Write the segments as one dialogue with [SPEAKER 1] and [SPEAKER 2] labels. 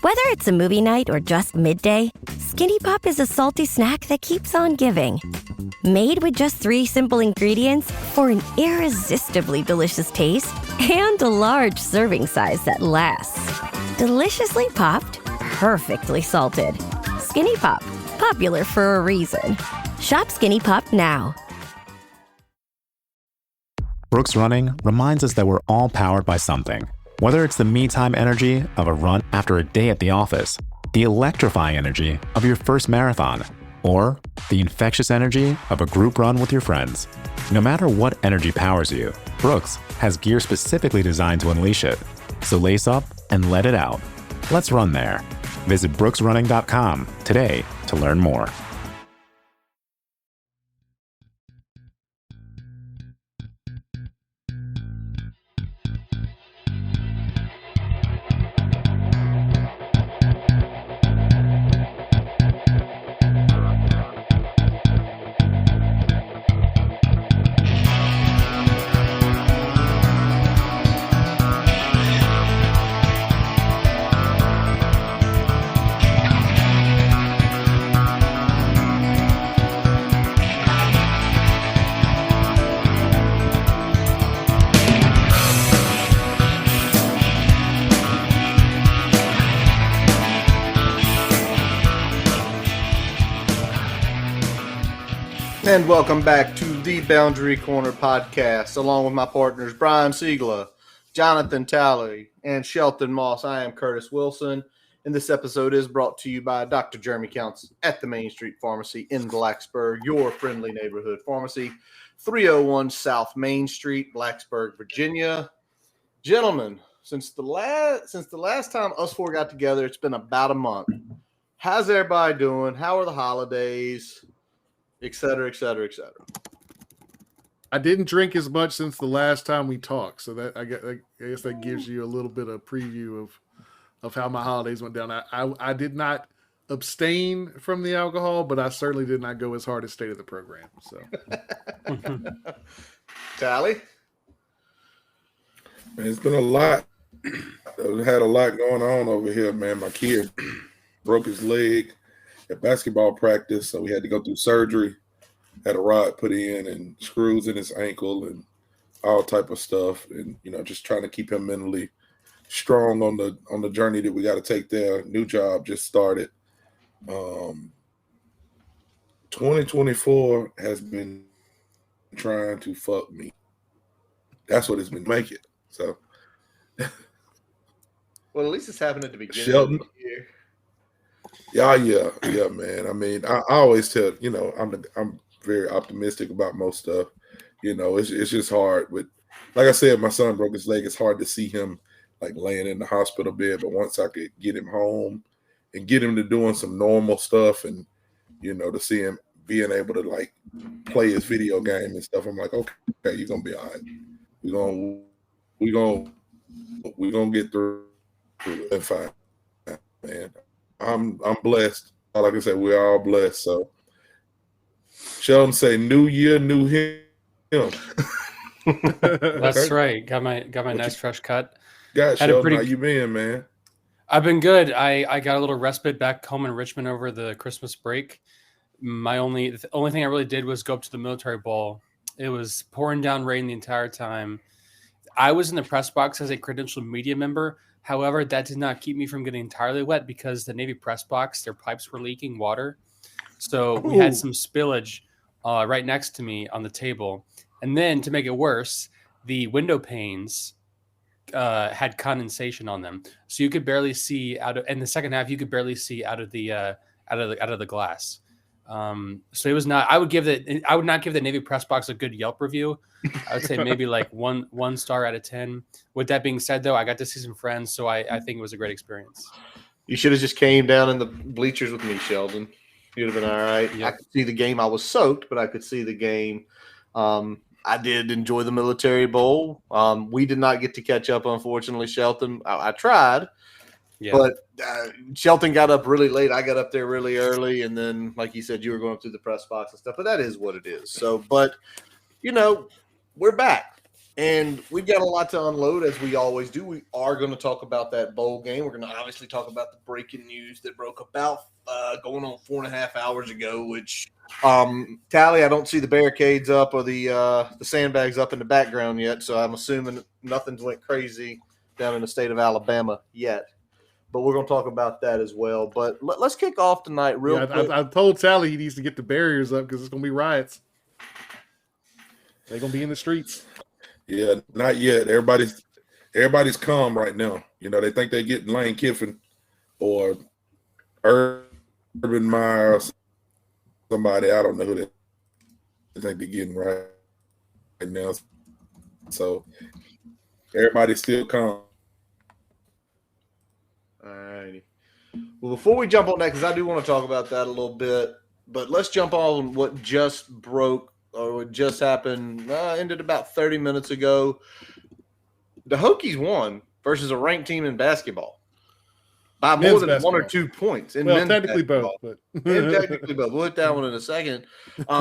[SPEAKER 1] Whether it's a movie night or just midday, Skinny Pop is a salty snack that keeps on giving. Made with just 3 simple ingredients for an irresistibly delicious taste and a large serving size that lasts. Deliciously popped, perfectly salted. Skinny Pop, popular for a reason. Shop Skinny Pop now.
[SPEAKER 2] Brooks Running reminds us that we're all powered by something. Whether it's the me-time energy of a run after a day at the office, the electrifying energy of your first marathon, or the infectious energy of a group run with your friends. No matter what energy powers you, Brooks has gear specifically designed to unleash it. So lace up and let it out. Let's run there. Visit brooksrunning.com today to learn more.
[SPEAKER 3] And welcome back to the Boundary Corner podcast, along with my partners Brian Siegler, Jonathan Talley, and Shelton Moss. I am Curtis Wilson, and this episode is brought to you by Dr. Jeremy Counts at the Main Street Pharmacy in Blacksburg, your friendly neighborhood pharmacy, 301 South Main Street, Blacksburg, Virginia. Gentlemen, since the last time us four got together, it's been about a month. How's everybody doing? How are the holidays? Et cetera, et cetera, et cetera.
[SPEAKER 4] I didn't drink as much since the last time we talked, so that I guess that gives you a little bit of preview of how my holidays went down. I did not abstain from the alcohol, but I certainly did not go as hard as State of the Program. So,
[SPEAKER 3] Tally,
[SPEAKER 5] man, it's been a lot. I've had a lot going on over here, man. My kid broke his leg at basketball practice, so we had to go through surgery. Had a rod put in and screws in his ankle and all type of stuff, and just trying to keep him mentally strong on the journey that we got to take there. New job just started. 2024 has been trying to fuck me. That's what it's been making. So,
[SPEAKER 3] well, at least it's happened at the beginning
[SPEAKER 5] Shelton,
[SPEAKER 3] of the year.
[SPEAKER 5] Yeah, man. I mean, I always tell I'm very optimistic about most stuff. It's just hard. But like I said, my son broke his leg. It's hard to see him like laying in the hospital bed. But once I could get him home and get him to doing some normal stuff, and to see him being able to like play his video game and stuff, I'm like, okay, you're gonna be all right. We're gonna get through it and fine, man. I'm blessed. Like I said, we're all blessed. So Sheldon say, "New year, new him."
[SPEAKER 6] That's right. Got my nice fresh cut.
[SPEAKER 5] Got Sheldon. How you been, man?
[SPEAKER 6] I've been good. I got a little respite back home in Richmond over the Christmas break. The only thing I really did was go up to the military ball. It was pouring down rain the entire time. I was in the press box as a credentialed media member. However, that did not keep me from getting entirely wet because the Navy press box, their pipes were leaking water. So we had some spillage right next to me on the table. And then to make it worse, the window panes had condensation on them. So you could barely see in the second half, you could barely see out of the glass. So it was not, I would not give the Navy press box a good Yelp review. I would say maybe like one star out of 10. With that being said, though, I got to see some friends, so I think it was a great experience.
[SPEAKER 3] You should have just came down in the bleachers with me, Sheldon. You'd have been all right. Yep. I could see the game. I was soaked, but I could see the game. I did enjoy the military bowl. We did not get to catch up, unfortunately, Shelton. I tried. Yeah. But Shelton got up really late. I got up there really early. And then, like you said, you were going through the press box and stuff. But that is what it is. So, but, we're back. And we've got a lot to unload, as we always do. We are going to talk about that bowl game. We're going to obviously talk about the breaking news that broke about going on 4.5 hours ago, which, Tally, I don't see the barricades up or the sandbags up in the background yet, so I'm assuming nothing's went crazy down in the state of Alabama yet. But we're going to talk about that as well. But let's kick off tonight real quick.
[SPEAKER 4] I told Sally he needs to get the barriers up because it's going to be riots. They're going to be in the streets.
[SPEAKER 5] Yeah, not yet. Everybody's calm right now. You know, they think they're getting Lane Kiffin or Urban Meyer or somebody. I don't know who they think they're getting right now. So everybody's still calm.
[SPEAKER 3] All righty. Well, before we jump on that, because I do want to talk about that a little bit, but let's jump on what just broke or what just happened. Ended about 30 minutes ago. The Hokies won versus a ranked team in basketball by more than
[SPEAKER 4] basketball.
[SPEAKER 3] 1 or 2 points.
[SPEAKER 4] Technically both. But
[SPEAKER 3] technically both. We'll hit that one in a second.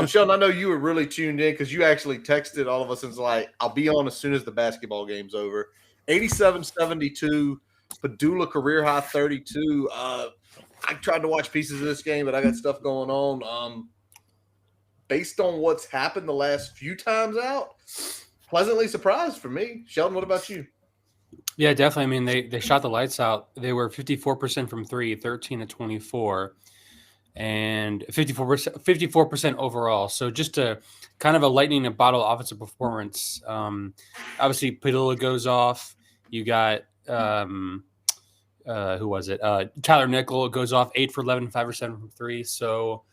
[SPEAKER 3] Sheldon, I know you were really tuned in because you actually texted all of us and was like, I'll be on as soon as the basketball game's over. 87-72. Padula career high 32. I tried to watch pieces of this game, but I got stuff going on. Based on what's happened the last few times out, pleasantly surprised for me. Sheldon, what about you?
[SPEAKER 6] Yeah, definitely. I mean, they shot the lights out. They were 54% from three, 13-24, and 54% overall. So just a kind of a lightning in a bottle offensive performance. Obviously, Padula goes off. You got who was it? Tyler Nickel goes off 8 for 11, 5 or 7 from three. So,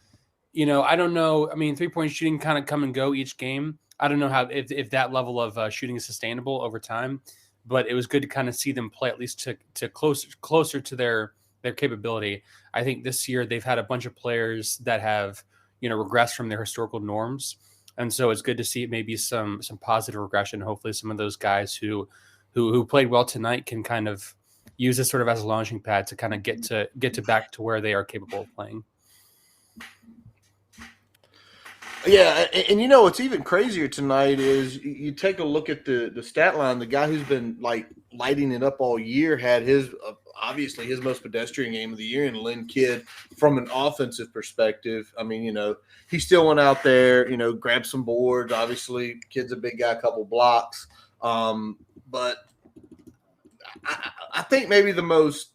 [SPEAKER 6] you know, I don't know. I mean, 3-point shooting kind of come and go each game. I don't know how if that level of shooting is sustainable over time, but it was good to kind of see them play at least to closer to their capability. I think this year they've had a bunch of players that have, you know, regressed from their historical norms, and so it's good to see maybe some positive regression. Hopefully, some of those guys who played well tonight can kind of use this sort of as a launching pad to kind of get to back to where they are capable of playing.
[SPEAKER 3] Yeah, and you know what's even crazier tonight is you take a look at the stat line. The guy who's been like lighting it up all year had his obviously his most pedestrian game of the year in Lynn Kidd from an offensive perspective. I mean, you know, he still went out there, you know, grabbed some boards. Obviously, Kidd's a big guy, a couple blocks. But I think maybe the most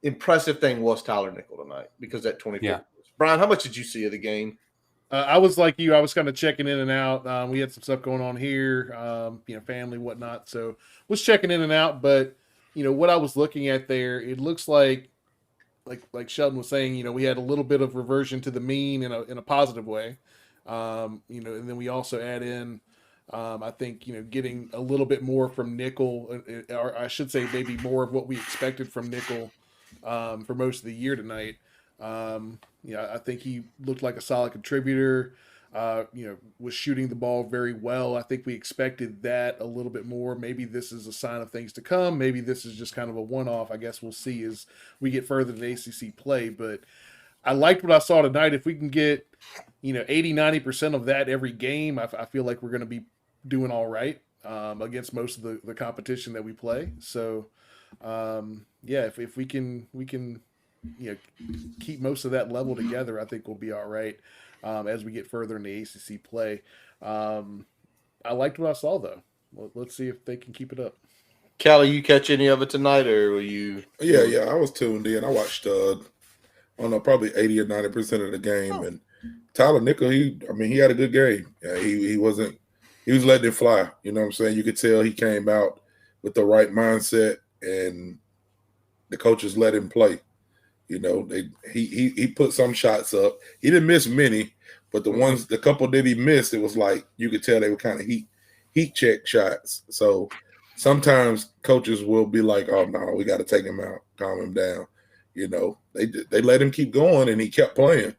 [SPEAKER 3] impressive thing was Tyler Nickel tonight because that 24.
[SPEAKER 6] Yeah.
[SPEAKER 3] Brian, how much did you see of the game?
[SPEAKER 4] I was like you. I was kind of checking in and out. We had some stuff going on here, you know, family, whatnot. So was checking in and out. But, you know, what I was looking at there, it looks like Sheldon was saying, you know, we had a little bit of reversion to the mean in a positive way. You know, and then we also add in, I think, you know, getting a little bit more from Nickel, or I should say maybe more of what we expected from Nickel for most of the year tonight. Yeah, I think he looked like a solid contributor. You know, was shooting the ball very well. I think we expected that a little bit more. Maybe this is a sign of things to come. Maybe this is just kind of a one-off. I guess we'll see as we get further in ACC play. But I liked what I saw tonight. If we can get, you know, 80-90% of that every game, I feel like we're going to be doing all right against most of the competition that we play. So, yeah, if we can you know, keep most of that level together, I think we'll be all right as we get further into ACC play. I liked what I saw, though. Let's see if they can keep it up.
[SPEAKER 3] Callie, you catch any of it tonight, or were you?
[SPEAKER 5] Yeah, I was tuned in. I watched, I don't know, probably 80 or 90% of the game. And Tyler Nickel, he had a good game. Yeah, he was letting it fly. You know what I'm saying? You could tell he came out with the right mindset, and the coaches let him play. You know, he put some shots up. He didn't miss many, but the couple that he missed, it was like you could tell they were kind of heat check shots. So sometimes coaches will be like, "Oh no, we got to take him out, calm him down." You know, they let him keep going, and he kept playing.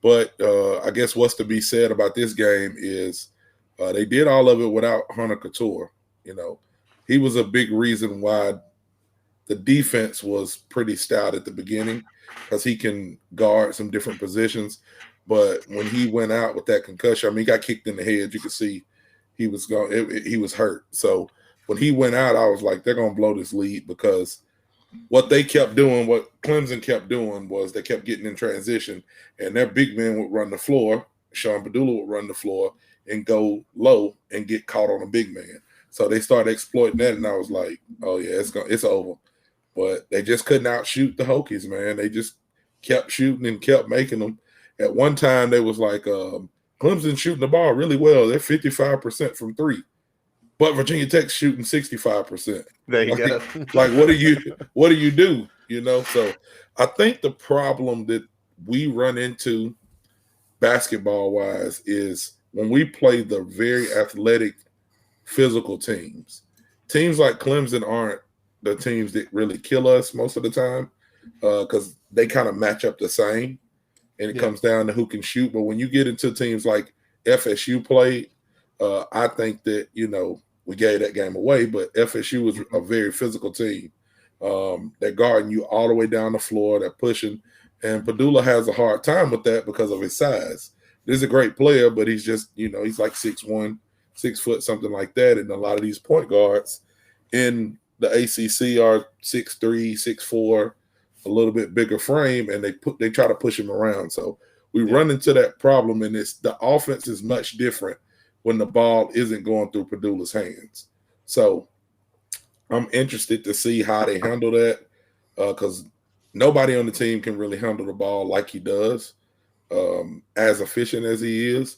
[SPEAKER 5] But I guess what's to be said about this game is they did all of it without Hunter Couture. You know, he was a big reason why the defense was pretty stout at the beginning because he can guard some different positions. But when he went out with that concussion, I mean, he got kicked in the head. You could see he was he was hurt. So when he went out, I was like, they're gonna blow this lead, because what they kept doing, what Clemson kept doing, was they kept getting in transition, and their big men would run the floor. Sean Padula would run the floor and go low and get caught on a big man. So they started exploiting that, and I was like, oh yeah, it's over. But they just couldn't outshoot the Hokies, man. They just kept shooting and kept making them. At one time, they was like, Clemson shooting the ball really well. They're 55% from three, but Virginia Tech's shooting 65%.
[SPEAKER 3] There you go.
[SPEAKER 5] Like, what do you do? You know, so I think the problem that we run into basketball wise is when we play the very athletic, physical teams like Clemson aren't the teams that really kill us most of the time, because they kind of match up the same, and it comes down to who can shoot. But when you get into teams like FSU played, I think that, you know, we gave that game away, but FSU was a very physical team. They're guarding you all the way down the floor. They're pushing. And Padula has a hard time with that because of his size. He's a great player, but he's just, you know, he's like 6'1", 6 foot, something like that. And a lot of these point guards in the ACC are 6'3", 6'4", a little bit bigger frame, and they try to push him around. So we run into that problem, and the offense is much different when the ball isn't going through Padula's hands. So I'm interested to see how they handle that, because nobody on the team can really handle the ball like he does, as efficient as he is,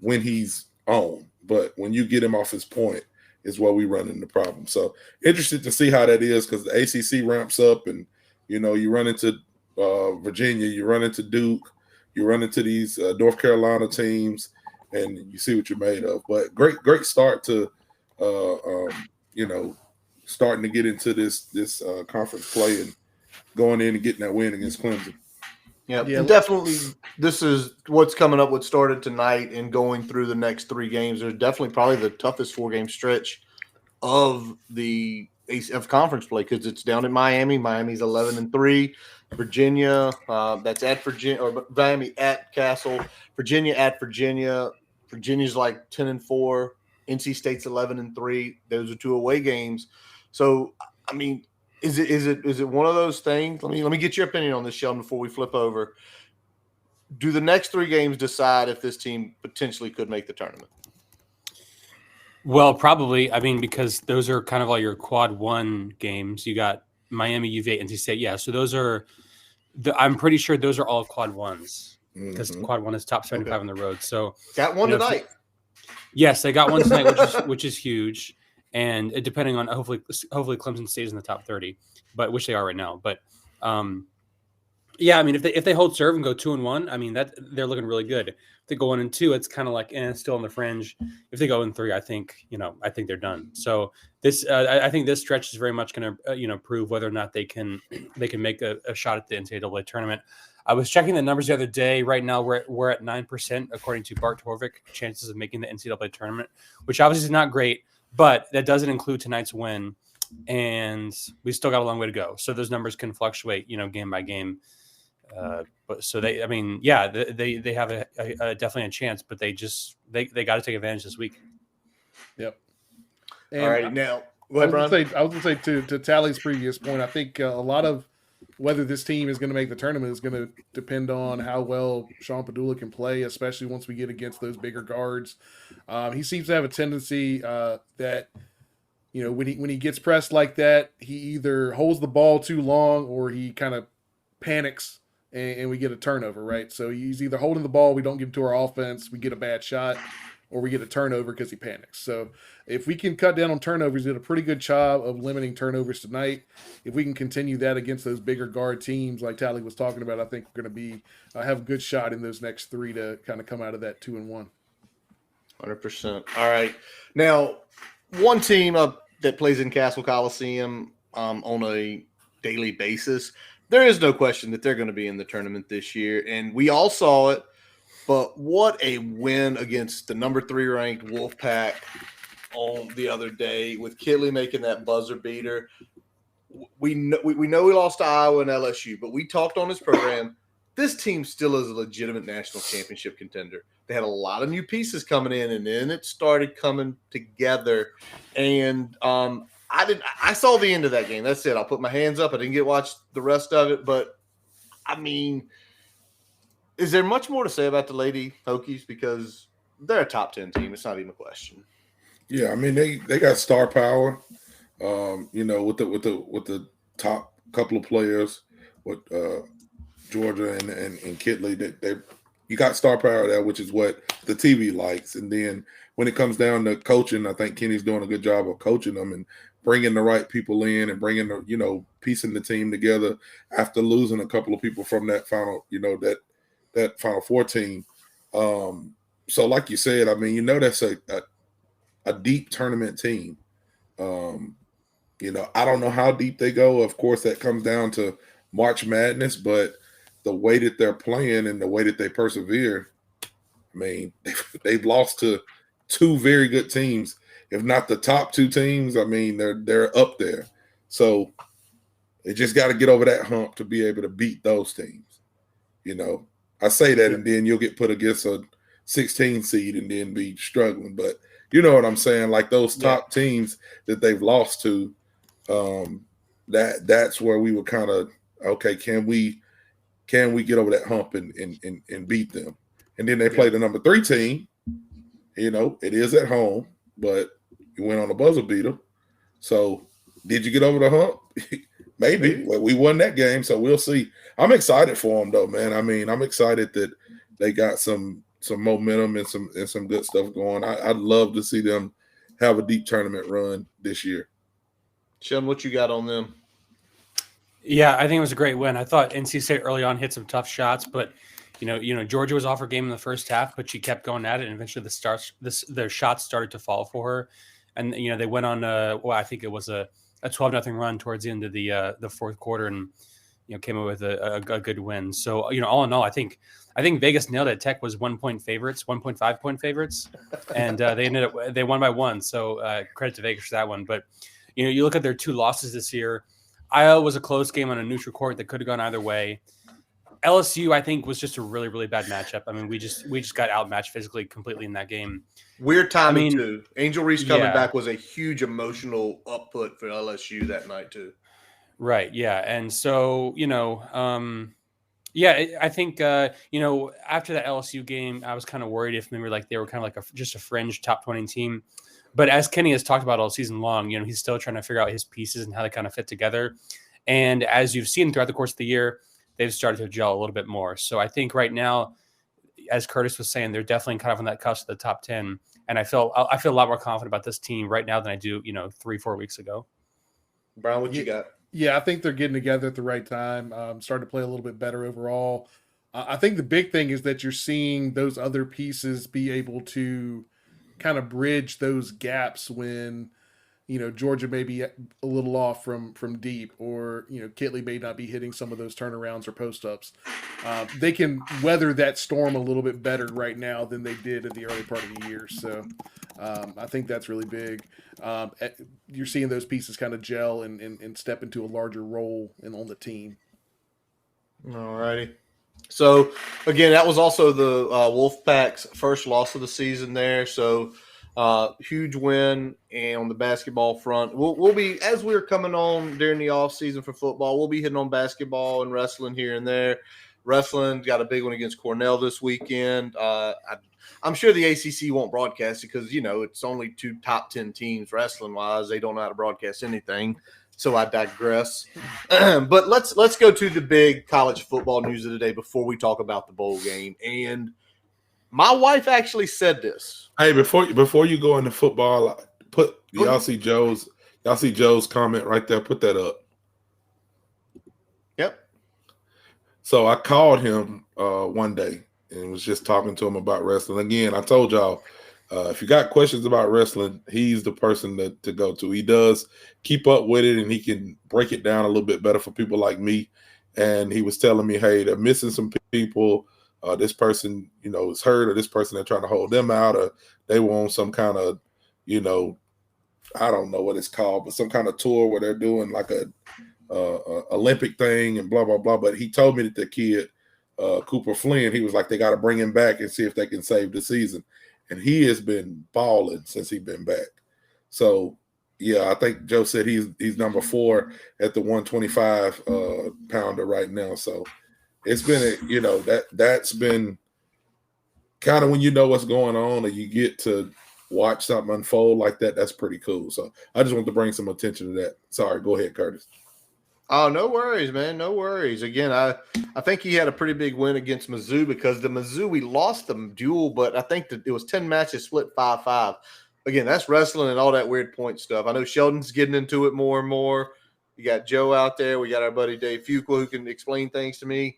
[SPEAKER 5] when he's on. But when you get him off his point is where we run into problems. So interested to see how that is, because the ACC ramps up, and, you know, you run into Virginia, you run into Duke, you run into these North Carolina teams, and you see what you're made of. But great start to, you know, starting to get into this conference play and going in and getting that win against Clemson.
[SPEAKER 3] Yeah, definitely. This is what's coming up. What started tonight and going through the next 3 games. They're definitely probably the toughest 4-game stretch of the of conference play, because it's down in Miami. Miami's 11-3. Virginia, that's at Virginia, or Miami at Castle. Virginia at Virginia. Virginia's like 10-4. NC State's 11-3. Those are 2 away games. So, I mean, is it one of those things? Let me get your opinion on this, Sheldon, before we flip over. Do the next 3 games decide if this team potentially could make the tournament?
[SPEAKER 6] Well, probably. I mean, because those are kind of all your quad 1 games. You got Miami, UVA, NC State. Yeah, so those are I'm pretty sure those are all quad 1s, because quad 1 is top 75 on the road. So
[SPEAKER 3] got one tonight.
[SPEAKER 6] Yes, they got one tonight, which is huge. And depending on hopefully Clemson stays in the top 30, but which they are right now. But yeah, I mean, if they hold serve and go 2-1, I mean, that they're looking really good. If they go 1-2, it's kind of like still on the fringe. If they go 3, I think they're done. So this I think this stretch is very much going to prove whether or not they can make a shot at the NCAA tournament. I was checking the numbers the other day. Right now, we're at 9% according to Bart Torvik, chances of making the NCAA tournament, which obviously is not great. But that doesn't include tonight's win, and we still got a long way to go. So those numbers can fluctuate, game by game. But so they have definitely a chance, but they got to take advantage this week.
[SPEAKER 4] Yep.
[SPEAKER 3] All right, now go ahead, Brian.
[SPEAKER 4] I was going to say to Tally's previous point, I think a lot of whether this team is going to make the tournament is going to depend on how well Sean Padula can play, especially once we get against those bigger guards. He seems to have a tendency that, when he gets pressed like that, he either holds the ball too long or he kind of panics and we get a turnover, right? So he's either holding the ball, we don't give it to our offense, we get a bad shot, or we get a turnover because he panics. So if we can cut down on turnovers, he did a pretty good job of limiting turnovers tonight. If we can continue that against those bigger guard teams like Tally was talking about, I think we're going to be have a good shot in those next 3 to kind of come out of that 2-1.
[SPEAKER 3] 100%. All right. Now, one team that plays in Castle Coliseum on a daily basis, there is no question that they're going to be in the tournament this year, and we all saw it. But what a win against the number 3 ranked Wolfpack on the other day, with Kitley making that buzzer beater. We know we lost to Iowa and LSU, but we talked on this program. this team still is a legitimate national championship contender. They had a lot of new pieces coming in, and then it started coming together. And I saw the end of that game. That's it. I'll put my hands up. I didn't get to watch the rest of it, but I mean, is there much more to say about the Lady Hokies? Because they're a top 10 team. It's not even a question.
[SPEAKER 5] Yeah, I mean they got star power. With the top couple of players, with Georgia and Kitley, that you got star power there, which is what the TV likes. And then when it comes down to coaching, I think Kenny's doing a good job of coaching them and bringing the right people in and bringing the piecing the team together after losing a couple of people from that final that Final Four team. So like you said, I mean, that's a deep tournament team. I don't know how deep they go. Of course, that comes down to March Madness, but the way that they're playing and the way that they persevere, I mean, they've lost to two very good teams, if not the top two teams. I mean, they're up there. So they just got to get over that hump to be able to beat those teams. I say that, and then you'll get put against a 16 seed and then be struggling. But you know what I'm saying? Like those top teams that they've lost to, that's where we were kind of, okay, can we get over that hump and beat them? And then they play the number 3 team. It is at home, but you went on a buzzer beater. So did you get over the hump? Maybe. Well, we won that game, so we'll see. I'm excited for them, though, man. I mean, I'm excited that they got some momentum and some good stuff going. I'd love to see them have a deep tournament run this year.
[SPEAKER 3] Sean, what you got on them?
[SPEAKER 6] Yeah, I think it was a great win. I thought NC State early on hit some tough shots, but Georgia was off her game in the first half, but she kept going at it, and eventually their shots started to fall for her, and they went on I think it was a 12-0 run towards the end of the fourth quarter, and came up with a good win. So all in all, I think Vegas nailed it. Tech was 1.5 point favorites, and they won by 1. So credit to Vegas for that one. But you look at their 2 losses this year. Iowa was a close game on a neutral court that could have gone either way. LSU, I think, was just a really, really bad matchup. I mean, we just got outmatched physically completely in that game.
[SPEAKER 3] Weird timing, too. Angel Reese coming back was a huge emotional output for LSU that night, too.
[SPEAKER 6] Right, yeah. And so, I think, after that LSU game, I was kind of worried if maybe they were kind of just a fringe top 20 team. But as Kenny has talked about all season long, he's still trying to figure out his pieces and how they kind of fit together. And as you've seen throughout the course of the year, they've started to gel a little bit more. So I think right now, as Curtis was saying, they're definitely kind of on that cusp of the top 10. And I feel a lot more confident about this team right now than I do, 3-4 weeks ago.
[SPEAKER 3] Brian, what you got?
[SPEAKER 4] Yeah, I think they're getting together at the right time, starting to play a little bit better overall. I think the big thing is that you're seeing those other pieces be able to kind of bridge those gaps when, Georgia may be a little off from deep, or, Kitley may not be hitting some of those turnarounds or post-ups. They can weather that storm a little bit better right now than they did in the early part of the year. So I think that's really big. You're seeing those pieces kind of gel and step into a larger role on the team.
[SPEAKER 3] All righty. So, again, that was also the Wolfpack's first loss of the season there. So, huge win. And on the basketball front, we'll be, as we're coming on during the off season for football, we'll be hitting on basketball and wrestling here and there. Wrestling got a big one against Cornell this weekend. I'm sure the ACC won't broadcast it because, it's only 2 top 10 teams wrestling-wise. They don't know how to broadcast anything. So I digress. But let's go to the big college football news of the day before we talk about the bowl game. And my wife actually said this.
[SPEAKER 5] Hey, before you go into football, y'all see Joe's comment right there. Put that up.
[SPEAKER 3] Yep.
[SPEAKER 5] So I called him one day and was just talking to him about wrestling. Again, I told y'all, if you got questions about wrestling, he's the person to go to. He does keep up with it, and he can break it down a little bit better for people like me. And he was telling me, hey, they're missing some people. This person, is hurt, or this person, they're trying to hold them out, or they want some kind of, I don't know what it's called, but some kind of tour where they're doing like a Olympic thing and blah, blah, blah. But he told me that the kid Cooper Flynn, he was like, they got to bring him back and see if they can save the season. And he has been balling since he's been back. So, yeah, I think Joe said he's number 4 at the 125 pounder right now. So it's been that's been kind of when you know what's going on and you get to watch something unfold like that. That's pretty cool. So I just want to bring some attention to that. Sorry, go ahead, Curtis.
[SPEAKER 3] Oh, no worries, man. No worries. Again, I think he had a pretty big win against Mizzou because the Mizzou, we lost the duel, but I think that it was 10 matches split 5-5. Again, that's wrestling and all that weird point stuff. I know Sheldon's getting into it more and more. You got Joe out there. We got our buddy Dave Fuqua who can explain things to me.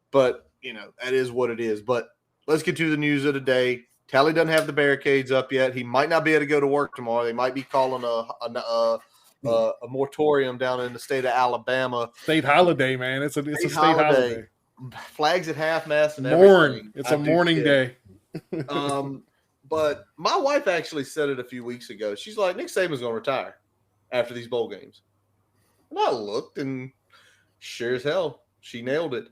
[SPEAKER 3] But, that is what it is. But let's get to the news of the day. Tally doesn't have the barricades up yet. He might not be able to go to work tomorrow. They might be calling a moratorium down in the state of Alabama.
[SPEAKER 4] State holiday, man. It's a state holiday.
[SPEAKER 3] Flags at half mast and
[SPEAKER 4] everything.
[SPEAKER 3] Mourn.
[SPEAKER 4] It's a mourning day.
[SPEAKER 3] But my wife actually said it a few weeks ago. She's like, Nick Saban's going to retire after these bowl games. And I looked, and sure as hell, she nailed it.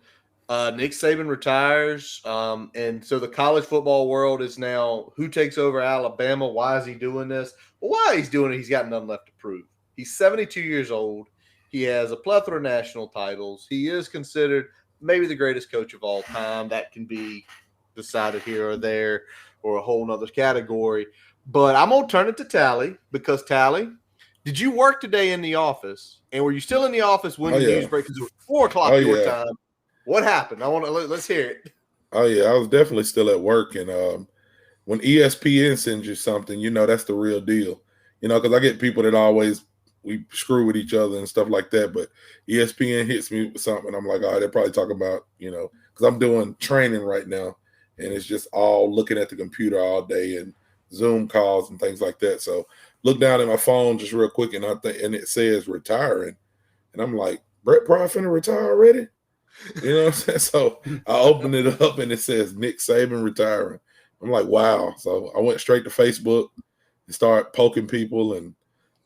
[SPEAKER 3] Nick Saban retires, and so the college football world is now, who takes over Alabama? Why is he doing this? Well, why he's doing it, he's got nothing left to prove. He's 72 years old. He has a plethora of national titles. He is considered maybe the greatest coach of all time. That can be decided here or there or a whole nother category. But I'm going to turn it to Tally because, Tally, did you work today in the office? And were you still in the office when the news break? Because it was 4 o'clock your time. What happened? Let's hear it.
[SPEAKER 5] Oh, yeah. I was definitely still at work. And when ESPN sends you something, that's the real deal. Because I get people that we screw with each other and stuff like that. But ESPN hits me with something. I'm like, all right, they're probably talking about, because I'm doing training right now. And it's just all looking at the computer all day and Zoom calls and things like that. So look down at my phone just real quick, and and it says retiring. And I'm like, Brett Pry finna retire already? You know what I'm saying? So I opened it up, and it says Nick Saban retiring. I'm like, wow. So I went straight to Facebook and started poking people and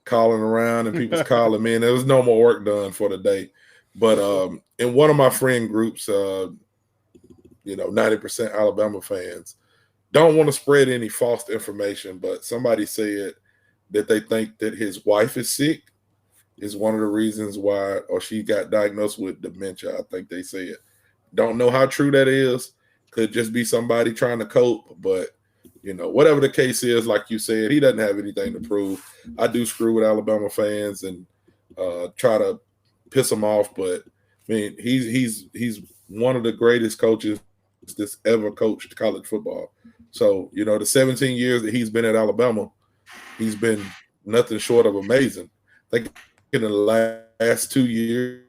[SPEAKER 5] calling around, and people's calling me. And there was no more work done for the day. But in one of my friend groups, 90% Alabama fans don't want to spread any false information, but somebody said that they think that his wife is sick is one of the reasons why, or she got diagnosed with dementia. I think they said. Don't know how true that is. Could just be somebody trying to cope, but whatever the case is, like you said, he doesn't have anything to prove. I do screw with Alabama fans and try to piss them off, but I mean, he's one of the greatest coaches that's ever coached college football. So, the 17 years that he's been at Alabama, he's been nothing short of amazing. I think in the last 2 years,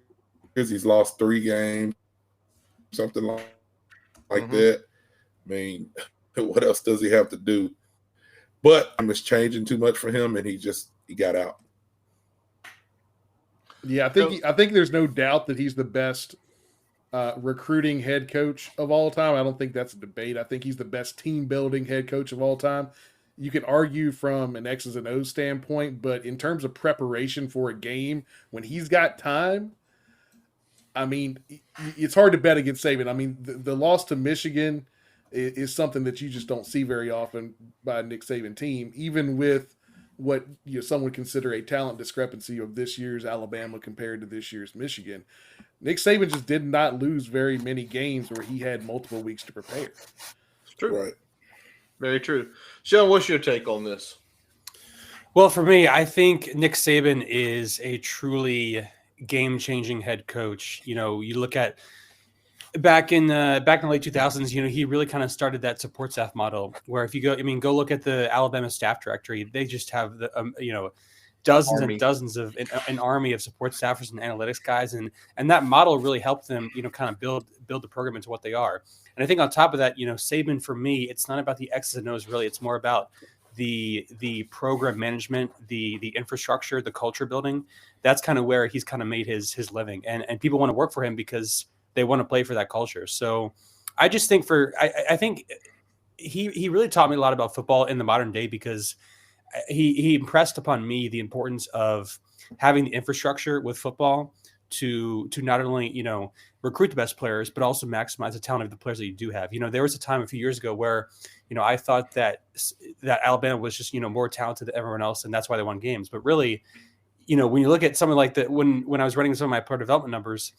[SPEAKER 5] he's lost 3 games, something like that. I mean, what else does he have to do? But it's changing too much for him, and he got out.
[SPEAKER 4] Yeah, I think there's no doubt that he's the best recruiting head coach of all time. I don't think that's a debate. I think he's the best team building head coach of all time. You can argue from an X's and O's standpoint, but in terms of preparation for a game, when he's got time, I mean, it's hard to bet against Saban. I mean, the loss to Michigan is something that you just don't see very often by a Nick Saban team, even with what some would consider a talent discrepancy of this year's Alabama compared to this year's Michigan. Nick Saban just did not lose very many games where he had multiple weeks to prepare.
[SPEAKER 3] It's true.
[SPEAKER 5] Right.
[SPEAKER 3] Very true. Sean, what's your take on this?
[SPEAKER 6] Well, for me, I think Nick Saban is a truly game-changing head coach. You look at back in the late 2000s, he really kind of started that support staff model where if you go look at the Alabama staff directory, they just have the, dozens and dozens of an army of support staffers and analytics guys. And that model really helped them, kind of build the program into what they are. And I think on top of that, Saban, for me, it's not about the X's and O's really. It's more about the program management, the infrastructure, the culture building. That's kind of where he's kind of made his living. And people want to work for him because they want to play for that culture. So I just think I think he really taught me a lot about football in the modern day because he impressed upon me the importance of having the infrastructure with football to not only, recruit the best players, but also maximize the talent of the players that you do have. There was a time a few years ago where, I thought that Alabama was just, more talented than everyone else, and that's why they won games. But really, when you look at something like that, when I was running some of my player development numbers,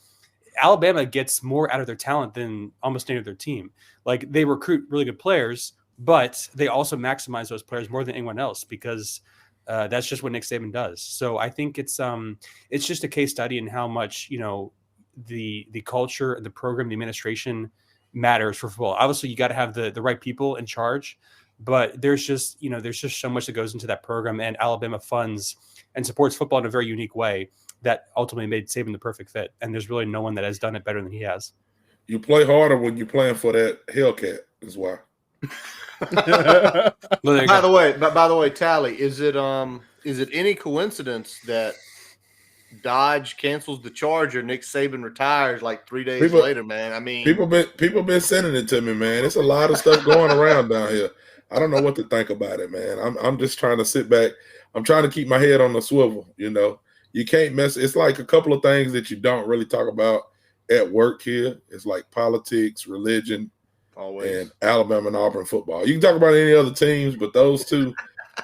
[SPEAKER 6] Alabama gets more out of their talent than almost any other team. Like, they recruit really good players, but they also maximize those players more than anyone else because that's just what Nick Saban does. So I think it's just a case study in how much, the culture, the program, the administration matters for football. Obviously, you got to have the right people in charge, but there's just so much that goes into that program, and Alabama funds and supports football in a very unique way that ultimately made Saban the perfect fit. And there's really no one that has done it better than he has.
[SPEAKER 5] You play harder when you're playing for that Hellcat, is why.
[SPEAKER 3] By the way, Tally, is it any coincidence that Dodge cancels the Charger, Nick Saban retires like 3 days later, man? I mean,
[SPEAKER 5] people been sending it to me, man. It's a lot of stuff going around down here. I don't know what to think about it, man. I'm just trying to sit back. I'm trying to keep my head on the swivel, You can't mess. It's like a couple of things that you don't really talk about at work here. It's like politics, religion, and Alabama and Auburn football. You can talk about any other teams, but those two,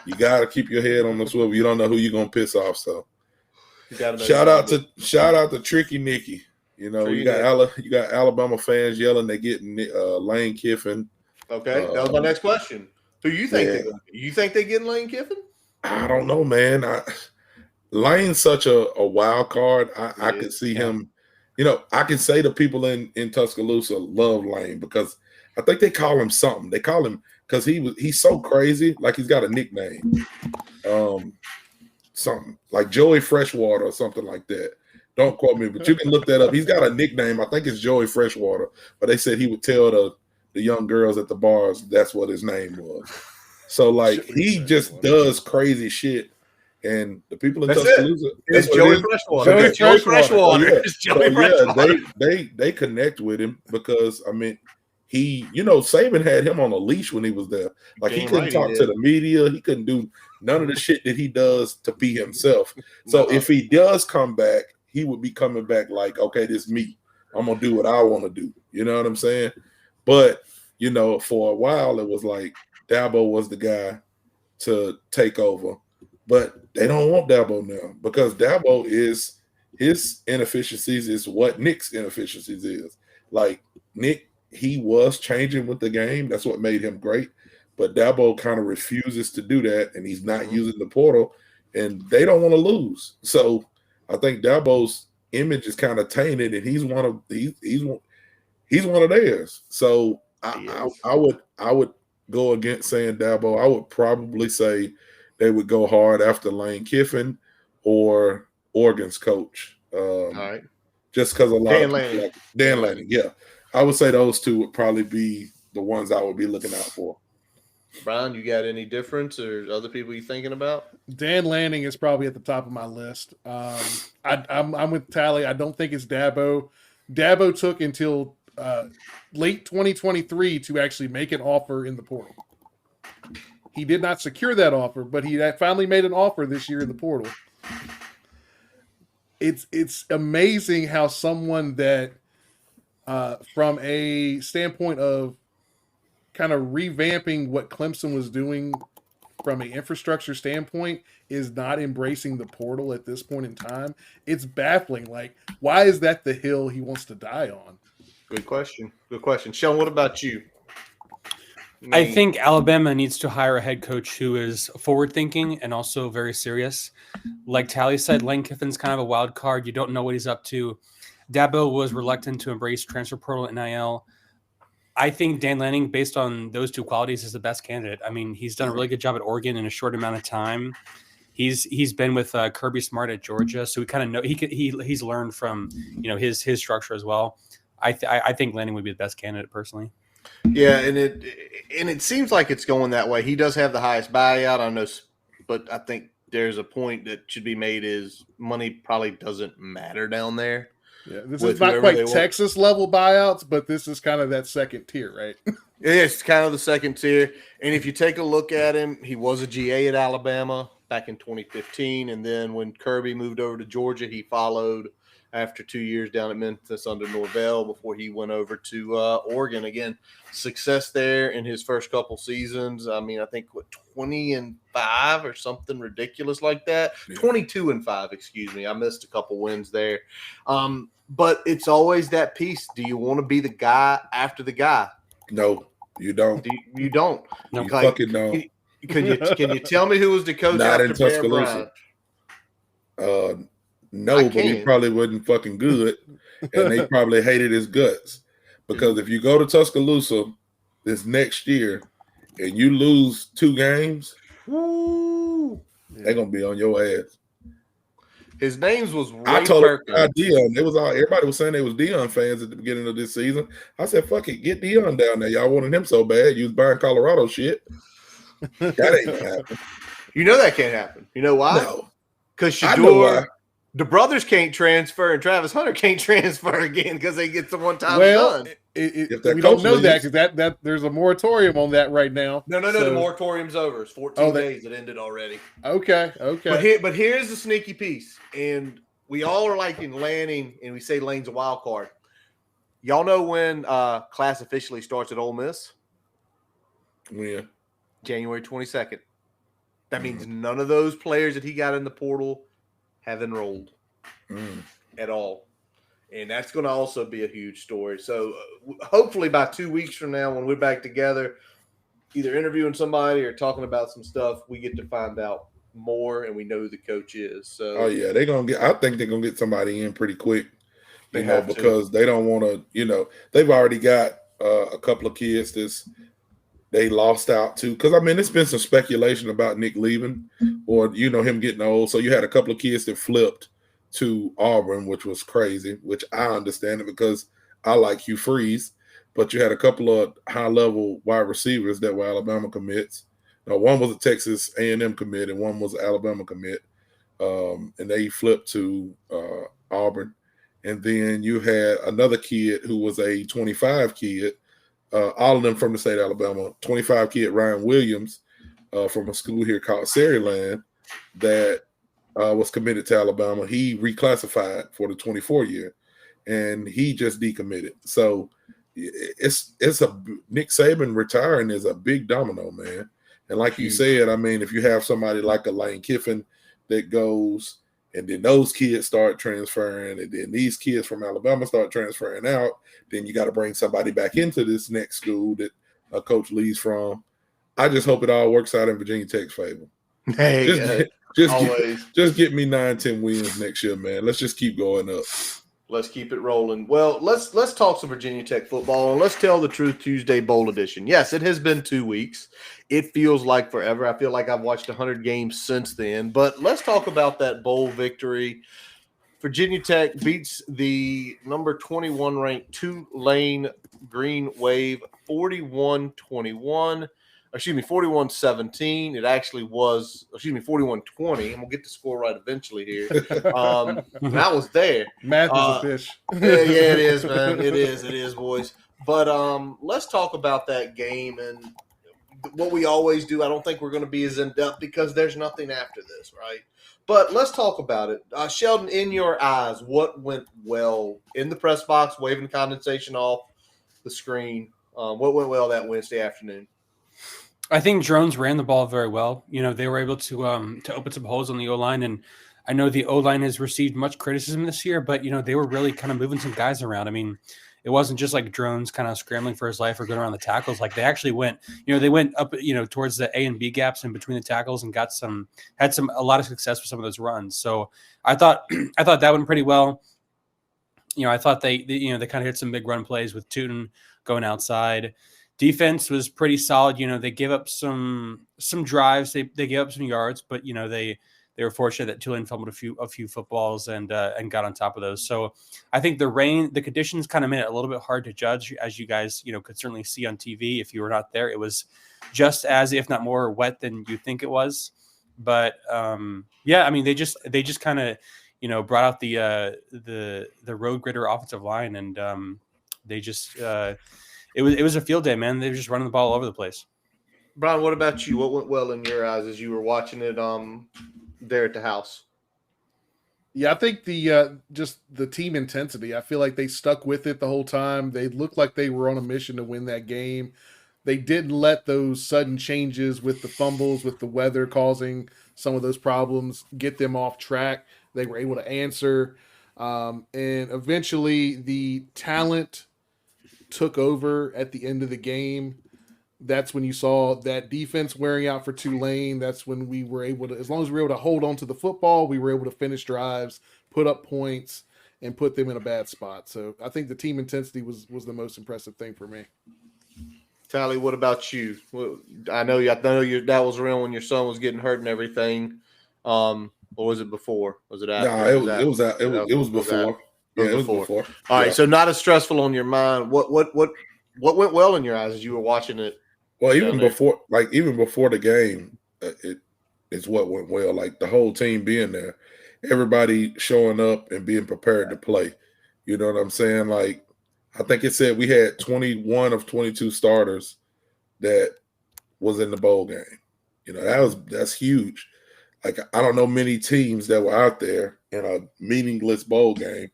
[SPEAKER 5] you got to keep your head on the swivel. You don't know who you're gonna piss off. So, shout out to Tricky Nicky. You got Alabama fans yelling they getting Lane Kiffin.
[SPEAKER 3] Okay, that was my next question. Who you think? You think they getting Lane Kiffin?
[SPEAKER 5] I don't know, man. Lane's such a wild card. I could see him. I can say the people in Tuscaloosa love Lane because I think they call him something. They call him because he's so crazy. Like, he's got a nickname, something like Joey Freshwater or something like that. Don't quote me, but you can look that up. He's got a nickname. I think it's Joey Freshwater. But they said he would tell the young girls at the bars that's what his name was. So, like, he just does crazy shit. And the people in Tuscaloosa,
[SPEAKER 3] it's Joey Freshwater. Joey Freshwater.
[SPEAKER 5] They connect with him because, I mean, Saban had him on a leash when he was there. Like, he couldn't talk to the media. He couldn't do none of the shit that he does to be himself. So if he does come back, he would be coming back like, okay, this is me. I'm going to do what I want to do. You know what I'm saying? But, for a while, it was like Dabo was the guy to take over. But they don't want Dabo now because Dabo is his inefficiencies is what Nick's inefficiencies is. Like, Nick, he was changing with the game. That's what made him great. But Dabo kind of refuses to do that, and he's not using the portal, and they don't want to lose. So I think Dabo's image is kind of tainted, and he's one of theirs. So I would go against saying Dabo. I would probably say they would go hard after Lane Kiffin or Oregon's coach.
[SPEAKER 3] All right.
[SPEAKER 5] Just because a lot
[SPEAKER 3] Dan
[SPEAKER 5] of
[SPEAKER 3] Lanning.
[SPEAKER 5] like Dan Lanning, yeah. I would say those two would probably be the ones I would be looking out for.
[SPEAKER 3] Brian, you got any difference or other people you thinking about?
[SPEAKER 4] Dan Lanning is probably at the top of my list. I'm with Tally. I don't think it's Dabo. Dabo took until late 2023 to actually make an offer in the portal. He did not secure that offer, but he finally made an offer this year in the portal. It's amazing how someone that, from a standpoint of kind of revamping what Clemson was doing from an infrastructure standpoint, is not embracing the portal at this point in time. It's baffling. Like, why is that the hill he wants to die on?
[SPEAKER 3] Good question. Sean, what about you?
[SPEAKER 6] I think Alabama needs to hire a head coach who is forward-thinking and also very serious. Like Tally said, Lane Kiffin's kind of a wild card. You don't know what he's up to. Dabo was reluctant to embrace transfer portal and NIL. I think Dan Lanning, based on those two qualities, is the best candidate. I mean, he's done a really good job at Oregon in a short amount of time. He's been with Kirby Smart at Georgia, so we kind of know he's learned from his structure as well. I think Lanning would be the best candidate personally.
[SPEAKER 3] Yeah, and it seems like it's going that way. He does have the highest buyout, I know, but I think there's a point that should be made is money probably doesn't matter down there.
[SPEAKER 4] Yeah, this is not quite Texas level buyouts, but this is kind of that second tier, right?
[SPEAKER 3] It's kind of the second tier. And if you take a look at him, he was a GA at Alabama back in 2015, and then when Kirby moved over to Georgia, he followed after 2 years down at Memphis under Norvell before he went over to Oregon. Again, success there in his first couple seasons. I mean, I think 20-5 or something ridiculous like that. 22-5, excuse me. I missed a couple wins there. But it's always that piece. Do you want to be the guy after the guy?
[SPEAKER 5] No, you don't.
[SPEAKER 3] You don't.
[SPEAKER 5] No, you fucking don't.
[SPEAKER 3] Can you tell me who was the coach
[SPEAKER 5] Not
[SPEAKER 3] after
[SPEAKER 5] in Tuscaloosa? No, but he probably wasn't fucking good, and they probably hated his guts. Because if you go to Tuscaloosa this next year and you lose 2 games, they're gonna be on your ass.
[SPEAKER 3] His names was Ray
[SPEAKER 5] I told
[SPEAKER 3] Perkins.
[SPEAKER 5] Dion. It was all everybody was saying they was Dion fans at the beginning of this season. I said, "Fuck it, get Dion down there. Y'all wanted him so bad. You was buying Colorado shit. That ain't gonna happen.
[SPEAKER 3] You know that can't happen. You know why?
[SPEAKER 5] No,
[SPEAKER 3] because Shedeur, the brothers can't transfer, and Travis Hunter can't transfer again because they get the one time done.
[SPEAKER 4] We don't know that because that there's a moratorium on that right now.
[SPEAKER 3] No. The moratorium's over. It's 14 days. It ended already.
[SPEAKER 4] Okay.
[SPEAKER 3] But here's the sneaky piece, and we all are liking Lanning, and we say Lane's a wild card. Y'all know when class officially starts at Ole Miss?
[SPEAKER 5] Yeah.
[SPEAKER 3] January 22nd. That means none of those players that he got in the portal have enrolled at all. And that's going to also be a huge story. So hopefully by 2 weeks from now, when we're back together, either interviewing somebody or talking about some stuff, we get to find out more and we know who the coach is. So,
[SPEAKER 5] oh yeah, I think they're going to get somebody in pretty quick, because they don't want to, they've already got a couple of kids they lost out to. Because, I mean, it's been some speculation about Nick leaving or, him getting old. So you had a couple of kids that flipped to Auburn, which was crazy, which I understand it because I like Hugh Freeze. But you had a couple of high-level wide receivers that were Alabama commits. Now, one was a Texas A&M commit and one was an Alabama commit. And they flipped to Auburn. And then you had another kid who was a 25 kid, all of them from the state of Alabama, 25 kid Ryan Williams from a school here called Sariland that was committed to Alabama. He reclassified for the 24 year, and he just decommitted. So it's Nick Saban retiring is a big domino, man. And like you said, I mean, if you have somebody like a Lane Kiffin that goes, and then those kids start transferring, and then these kids from Alabama start transferring out, then you got to bring somebody back into this next school that a coach leaves from. I just hope it all works out in Virginia Tech's favor.
[SPEAKER 3] Hey,
[SPEAKER 5] just get me 9-10 wins next year, man. Let's just keep going up.
[SPEAKER 3] Let's keep it rolling. Well, let's talk some Virginia Tech football, and let's tell the truth. Tuesday Bowl edition. Yes, it has been 2 weeks. It feels like forever. I feel like I've watched 100 games since then. But let's talk about that bowl victory. Virginia Tech beats the number 21 ranked Tulane Green Wave 41-21. 41-17. It actually was, 41-20. And we'll get the score right eventually here. I was there.
[SPEAKER 4] Math is a fish.
[SPEAKER 3] Yeah, it is, man. It is, boys. But let's talk about that game and what we always do. I don't think we're going to be as in-depth because there's nothing after this, right? But let's talk about it. Sheldon, in your eyes, what went well in the press box, waving condensation off the screen? What went well that Wednesday afternoon?
[SPEAKER 6] I think Drones ran the ball very well. They were able to open some holes on the O-line, and I know the O-line has received much criticism this year, but they were really kind of moving some guys around. I mean, it wasn't just like Drones kind of scrambling for his life or going around the tackles. Like they actually went, they went up, towards the A and B gaps in between the tackles and had a lot of success with some of those runs. So I thought that went pretty well. I thought they kind of hit some big run plays with Tootin going outside. Defense was pretty solid. They gave up some drives. They gave up some yards, but they were fortunate that Tulane fumbled a few footballs and got on top of those. So I think the conditions kind of made it a little bit hard to judge, as you guys could certainly see on TV if you were not there. It was just as, if not more, wet than you think it was. But yeah, I mean they just kind of brought out the road gridder offensive line, and they just. It was a field day, man. They were just running the ball all over the place.
[SPEAKER 3] Brian, what about you? What went well in your eyes as you were watching it there at the house?
[SPEAKER 4] Yeah, I think the just the team intensity. I feel like they stuck with it the whole time. They looked like they were on a mission to win that game. They didn't let those sudden changes with the fumbles, with the weather causing some of those problems, get them off track. They were able to answer, and eventually the talent took over at the end of the game. That's when you saw that defense wearing out for Tulane. That's when we were able to, as long as we were able to hold on to the football, we were able to finish drives, put up points, and put them in a bad spot. So I think the team intensity was the most impressive thing for me.
[SPEAKER 3] Tally, what about you? Well, I know that was around when your son was getting hurt and everything. Or was it before? Was it after?
[SPEAKER 5] Nah, it was before. Yeah, it was before.
[SPEAKER 3] All right, so not as stressful on your mind. What went well in your eyes as you were watching it?
[SPEAKER 5] Well, even before the game, it's what went well. Like the whole team being there, everybody showing up and being prepared to play. You know what I'm saying? Like I think it said we had 21 of 22 starters that was in the bowl game. You know, that's huge. Like I don't know many teams that were out there in a meaningless bowl game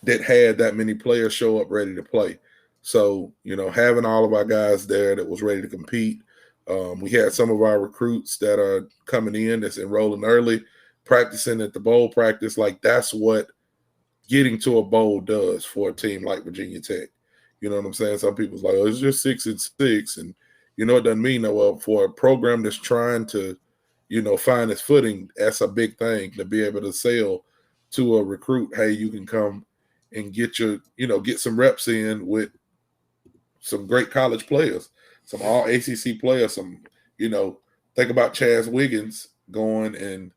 [SPEAKER 5] that had that many players show up ready to play. So, you know, having all of our guys there that was ready to compete. We had some of our recruits that are coming in that's enrolling early, practicing at the bowl practice. Like that's what getting to a bowl does for a team like Virginia Tech. You know what I'm saying? Some people's like, oh, it's just 6-6. And, you know, it doesn't mean that. Well, for a program that's trying to, you know, find its footing, that's a big thing to be able to sell to a recruit. Hey, you can come and get some reps in with some great college players, some all ACC players, think about Chaz Wiggins going and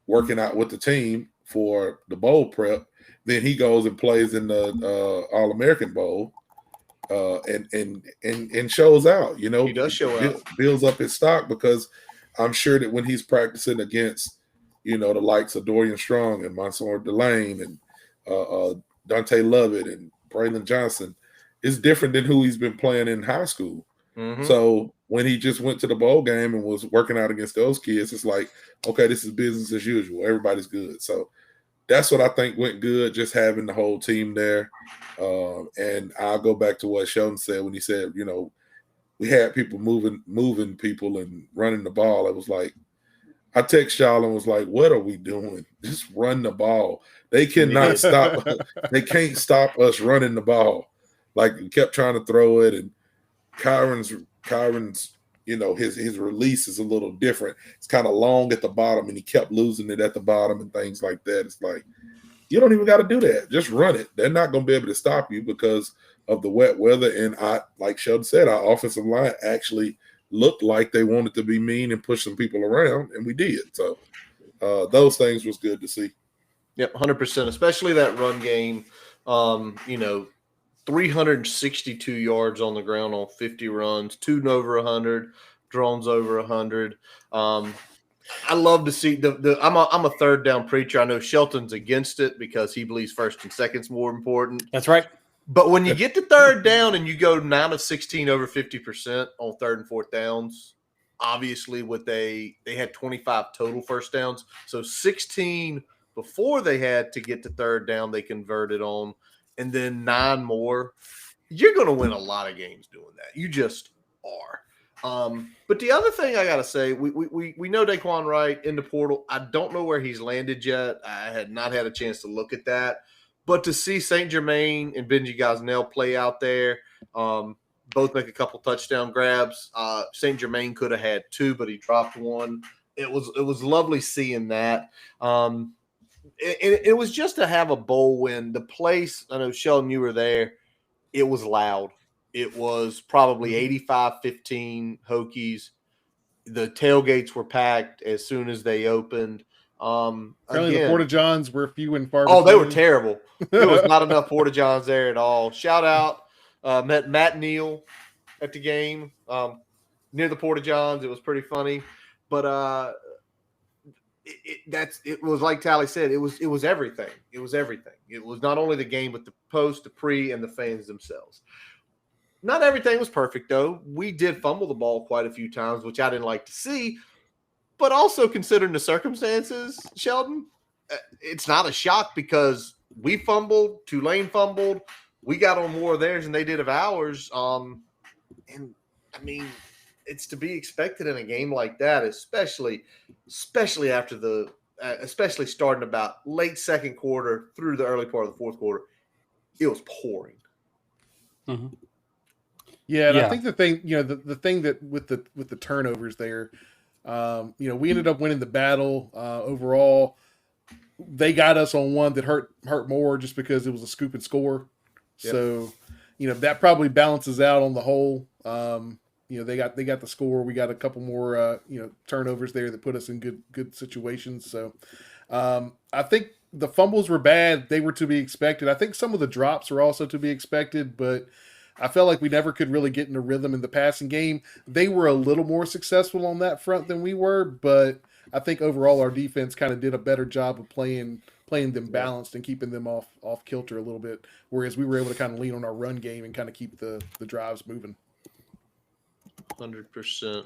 [SPEAKER 5] working out with the team for the bowl prep. Then he goes and plays in the All-American Bowl and shows out, you know.
[SPEAKER 3] He does show out.
[SPEAKER 5] Builds up his stock because I'm sure that when he's practicing against, you know, the likes of Dorian Strong and Mansour Delane and Dante Lovett and Braylon Johnson, it's different than who he's been playing in high school. Mm-hmm. So when he just went to the bowl game and was working out against those kids, it's like, okay, this is business as usual. Everybody's good. So that's what I think went good, just having the whole team there. And I'll go back to what Sheldon said when he said, you know, we had people moving people and running the ball. It was like, I text y'all and was like, what are we doing? Just run the ball. They cannot stop. They can't stop us running the ball. Like we kept trying to throw it, and Kyron's, you know, his release is a little different. It's kind of long at the bottom, and he kept losing it at the bottom and things like that. It's like, you don't even got to do that. Just run it. They're not going to be able to stop you because of the wet weather. And like Sheldon said, our offensive line actually looked like they wanted to be mean and push some people around, and we did. So those things was good to see.
[SPEAKER 3] Yep, 100%, especially that run game. You know, 362 yards on the ground on 50 runs, 2 over 100, drones over 100. I love to see I'm a third down preacher. I know Shelton's against it because he believes first and second's more important.
[SPEAKER 6] That's right.
[SPEAKER 3] But when you get to third down and you go 9 of 16 over 50% on third and fourth downs, obviously they had 25 total first downs. So 16 before they had to get to third down, they converted on, and then 9 more. You're going to win a lot of games doing that. You just are. But the other thing I got to say, we know Daquan Wright in the portal. I don't know where he's landed yet. I had not had a chance to look at that. But to see St. Germain and Benji Gosnell play out there, both make a couple touchdown grabs. St. Germain could have had 2, but he dropped 1. It was lovely seeing that. It was just to have a bowl win. The place, I know, Sheldon, you were there. It was loud. It was probably 85-15 Hokies. The tailgates were packed as soon as they opened.
[SPEAKER 4] Apparently the Porta Johns were few and far.
[SPEAKER 3] Oh, they were terrible. There was not enough Porta Johns there at all. Shout out, met Matt Neal at the game near the Porta Johns. It was pretty funny, but it was like Tally said. It was everything. It was everything. It was not only the game, but the post, the pre, and the fans themselves. Not everything was perfect, though. We did fumble the ball quite a few times, which I didn't like to see. But also considering the circumstances, Sheldon, it's not a shock because we fumbled, Tulane fumbled, we got on more of theirs than they did of ours. And I mean, it's to be expected in a game like that, especially after especially starting about late second quarter through the early part of the fourth quarter. It was pouring.
[SPEAKER 4] Mm-hmm. Yeah, and I think the thing, the thing that with the turnovers there, we ended up winning the battle overall. They got us on one that hurt more just because it was a scoop and score. Yep. So, that probably balances out on the whole. They got the score. We got a couple more turnovers there that put us in good situations. So, I think the fumbles were bad. They were to be expected. I think some of the drops were also to be expected, but I felt like we never could really get in a rhythm in the passing game. They were a little more successful on that front than we were, but I think overall our defense kind of did a better job of playing them balanced and keeping them off kilter a little bit, whereas we were able to kind of lean on our run game and kind of keep the drives moving.
[SPEAKER 3] 100%.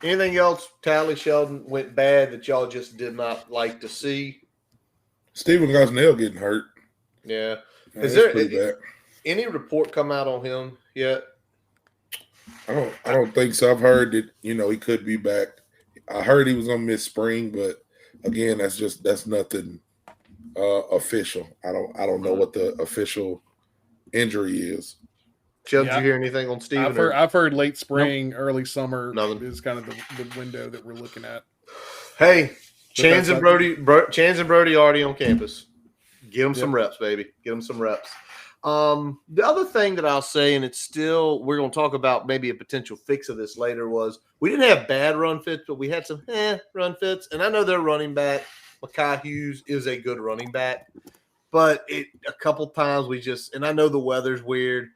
[SPEAKER 3] Anything else, Tally, Sheldon, went bad that y'all just did not like to see?
[SPEAKER 5] Stephen Gosnell getting hurt.
[SPEAKER 3] Yeah. Is there any report come out on him yet?
[SPEAKER 5] I don't think so. I've heard that, he could be back. I heard he was gonna miss spring, but again, that's nothing official. I don't know what the official injury is.
[SPEAKER 3] Sheldon, did you hear anything on Stephen?
[SPEAKER 4] I've heard late spring, early summer is kind of the window that we're looking at.
[SPEAKER 3] Hey, Chans and Brody already on campus. Get them some reps, baby. Get them some reps. The other thing that I'll say, and it's still, we're going to talk about maybe a potential fix of this later, was we didn't have bad run fits, but we had some run fits. And I know their running back, Mekhi Hughes, is a good running back. But a couple times and I know the weather's weird.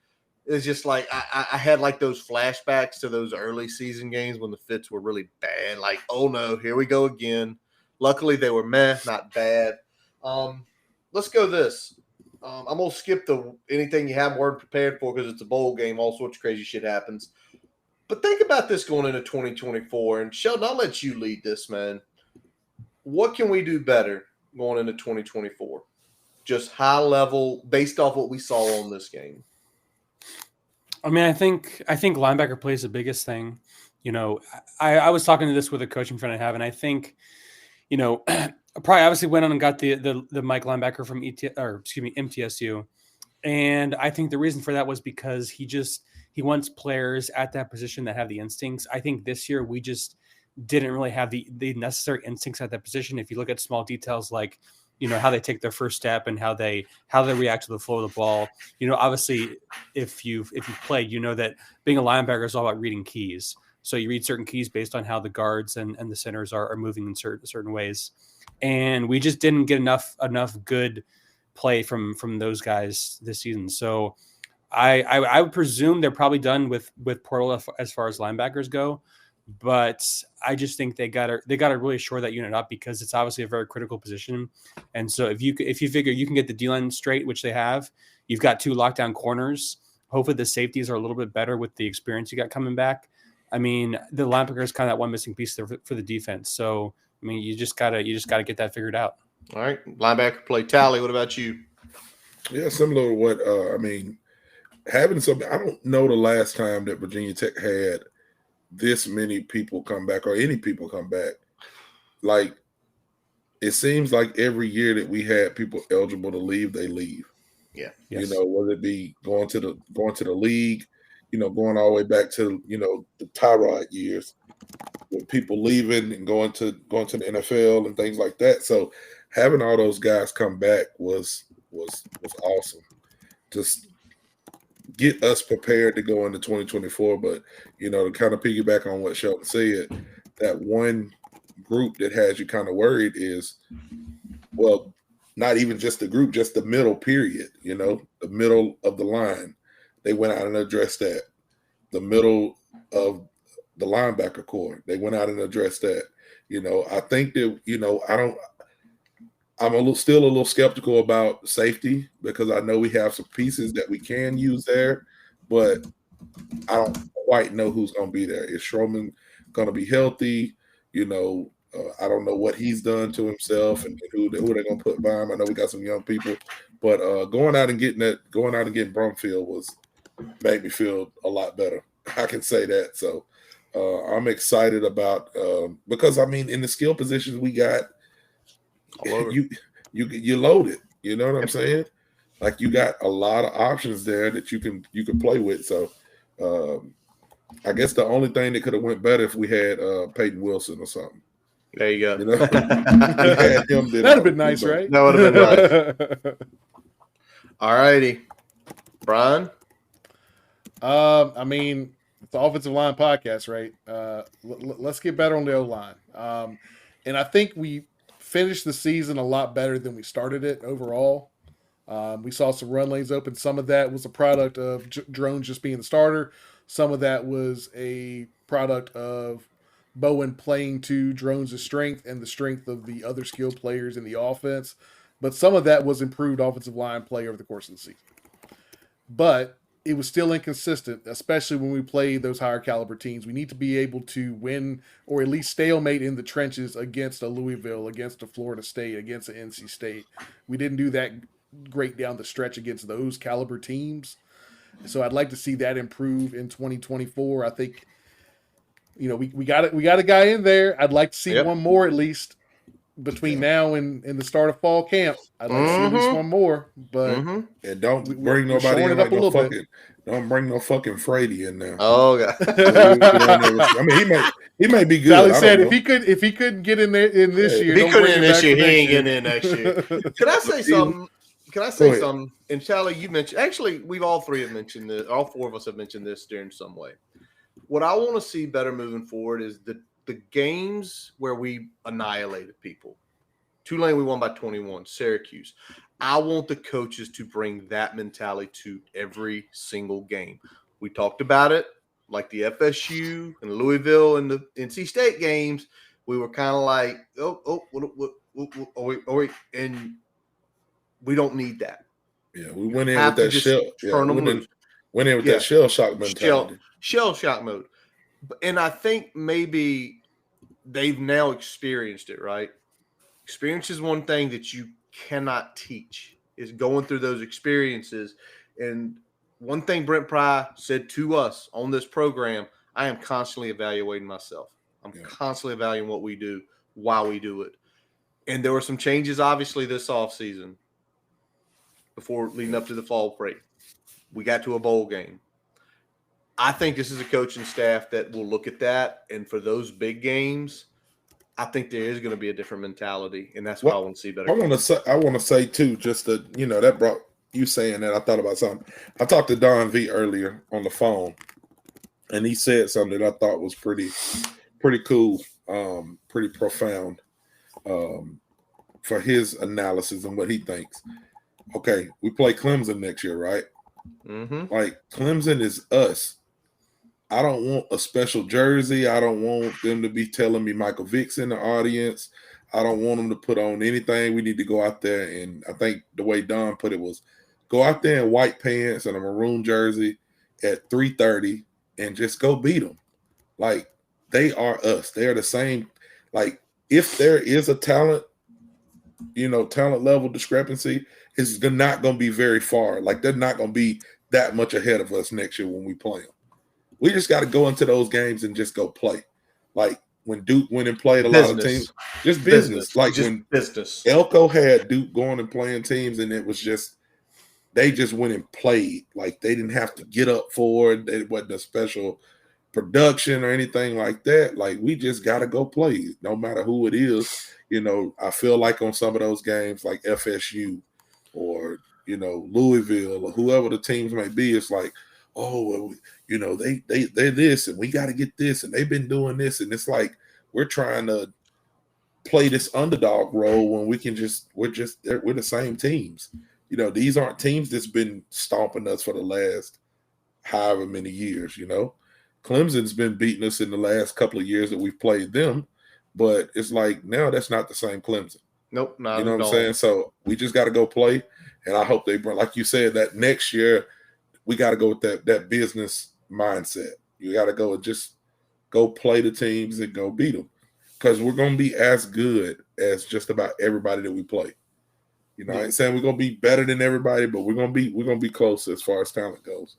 [SPEAKER 3] It's just like I had like those flashbacks to those early season games when the fits were really bad. Like, oh no, here we go again. Luckily, they were not bad. Let's go this. I'm going to skip anything you weren't prepared for because it's a bowl game. All sorts of crazy shit happens. But think about this going into 2024. And Sheldon, I'll let you lead this, man. What can we do better going into 2024? Just high level, based off what we saw on this game.
[SPEAKER 6] I mean, I think linebacker play is the biggest thing. I was talking to this with a coaching friend I have, and I think, probably obviously went on and got the Mike linebacker from MTSU. And I think the reason for that was because he wants players at that position that have the instincts. I think this year we just didn't really have the necessary instincts at that position. If you look at small details like, how they take their first step and how they react to the flow of the ball. Obviously if you've played, that being a linebacker is all about reading keys. So you read certain keys based on how the guards and the centers are moving in certain ways. And we just didn't get enough good play from those guys this season. So I would presume they're probably done with portal as far as linebackers go. But I just think they gotta really shore that unit up because it's obviously a very critical position. And so if you figure you can get the D-line straight, which they have, you've got two lockdown corners. Hopefully the safeties are a little bit better with the experience you got coming back. I mean, the linebacker is kind of that one missing piece for the defense. So I mean, you just gotta get that figured out.
[SPEAKER 3] All right, linebacker play. Tally, what about you?
[SPEAKER 5] Yeah, similar to what having some. I don't know the last time that Virginia Tech had this many people come back or any people come back. Like, it seems like every year that we had people eligible to leave, they leave.
[SPEAKER 3] Yeah.
[SPEAKER 5] Yes. Whether it be going to the league, going all the way back to, the Tyrod years with people leaving and going to the NFL and things like that. So having all those guys come back was awesome. Just get us prepared to go into 2024. But, to kind of piggyback on what Sheldon said, that one group that has you kind of worried is, well, not even just the group, just the middle period, the middle of the line. They went out and addressed that. The middle of the linebacker core, they went out and addressed that. I think that, I'm still a little skeptical about safety because I know we have some pieces that we can use there, but I don't quite know who's going to be there. Is Schroman going to be healthy? I don't know what he's done to himself and who they're going to put by him. I know we got some young people, but going out and getting Brumfield made me feel a lot better. I can say that. So I'm excited about because I mean in the skill positions we got, you loaded. You know what I'm saying? Like you got a lot of options there that you can play with. So I guess the only thing that could have went better if we had Peyton Wilson or something.
[SPEAKER 3] There you go.
[SPEAKER 5] You know, that'd
[SPEAKER 4] have been nice, right?
[SPEAKER 3] That would have been nice. All righty, Brian.
[SPEAKER 4] I mean, it's the offensive line podcast, right? Let's get better on the O-line. And I think we finished the season a lot better than we started it overall. We saw some run lanes open. Some of that was a product of Drones just being the starter. Some of that was a product of Bowen playing to Drones' strength and the strength of the other skilled players in the offense. But some of that was improved offensive line play over the course of the season. But it was still inconsistent, especially when we play those higher caliber teams. We need to be able to win or at least stalemate in the trenches against a Louisville, against a Florida State, against an NC State. We didn't do that great down the stretch against those caliber teams. So I'd like to see that improve in 2024. I think, we got a guy in there. I'd like to see one more at least between now and the start of fall camp. I'd like to see at least one more, but
[SPEAKER 5] and don't bring nobody in like no fucking. Don't bring no fucking Frady in there.
[SPEAKER 3] Oh God!
[SPEAKER 5] I mean, he may be good.
[SPEAKER 4] Sally said if he couldn't get in there in this year,
[SPEAKER 3] if he couldn't in this year, he ain't getting in next year. Can I say something? And Sally, you mentioned. Actually, we've all three have mentioned this. All four of us have mentioned this during some way. What I want to see better moving forward is the games where we annihilated people. Tulane, we won by 21. Syracuse. I want the coaches to bring that mentality to every single game. We talked about it, like the FSU and Louisville and the NC State games. We were kind of like, wait, and we don't need that.
[SPEAKER 5] Yeah, we went in with that shell. Went in with that shell shock mentality.
[SPEAKER 3] Shell shock mode. And I think maybe they've now experienced it, right? Experience is one thing that you cannot teach, is going through those experiences. And one thing Brent Pry said to us on this program, I am constantly evaluating myself. I'm constantly evaluating what we do, why we do it. And there were some changes, obviously, this offseason before leading up to the fall break. We got to a bowl game. I think this is a coaching staff that will look at that. And for those big games, I think there is going to be a different mentality, and that's what I want to see better.
[SPEAKER 5] I want to say too, just that that brought you saying that. I thought about something. I talked to Don V earlier on the phone, and he said something that I thought was pretty cool, pretty profound, for his analysis and what he thinks. Okay, we play Clemson next year, right?
[SPEAKER 3] Mm-hmm.
[SPEAKER 5] Like Clemson is us. I don't want a special jersey. I don't want them to be telling me Michael Vick's in the audience. I don't want them to put on anything. We need to go out there, and I think the way Don put it was go out there in white pants and a maroon jersey at 3:30 and just go beat them. Like, they are us. They are the same. Like, if there is a talent level discrepancy, it's not going to be very far. Like, they're not going to be that much ahead of us next year when we play them. We just got to go into those games and just go play. Like when Duke went and played a lot of teams, just business. Like just when
[SPEAKER 3] business.
[SPEAKER 5] Elko had Duke going and playing teams, and it was just they just went and played. Like they didn't have to get up for it. It wasn't a special production or anything like that. Like we just got to go play, no matter who it is. I feel like on some of those games, like FSU or Louisville or whoever the teams may be, it's like, oh, well, they're this, and we got to get this, and they've been doing this, and it's like we're trying to play this underdog role when we're the same teams. These aren't teams that's been stomping us for the last however many years. Clemson's been beating us in the last couple of years that we've played them, but it's like now that's not the same Clemson.
[SPEAKER 3] Nope, not
[SPEAKER 5] you know
[SPEAKER 3] at
[SPEAKER 5] what
[SPEAKER 3] all.
[SPEAKER 5] I'm saying? So we just got to go play, and I hope they bring, like you said, that next year. We got to go with that business mindset. You got to go and just go play the teams and go beat them. because we're going to be as good as just about everybody that we play. You know, I ain't saying we're going to be better than everybody, but we're going to be close as far as talent goes.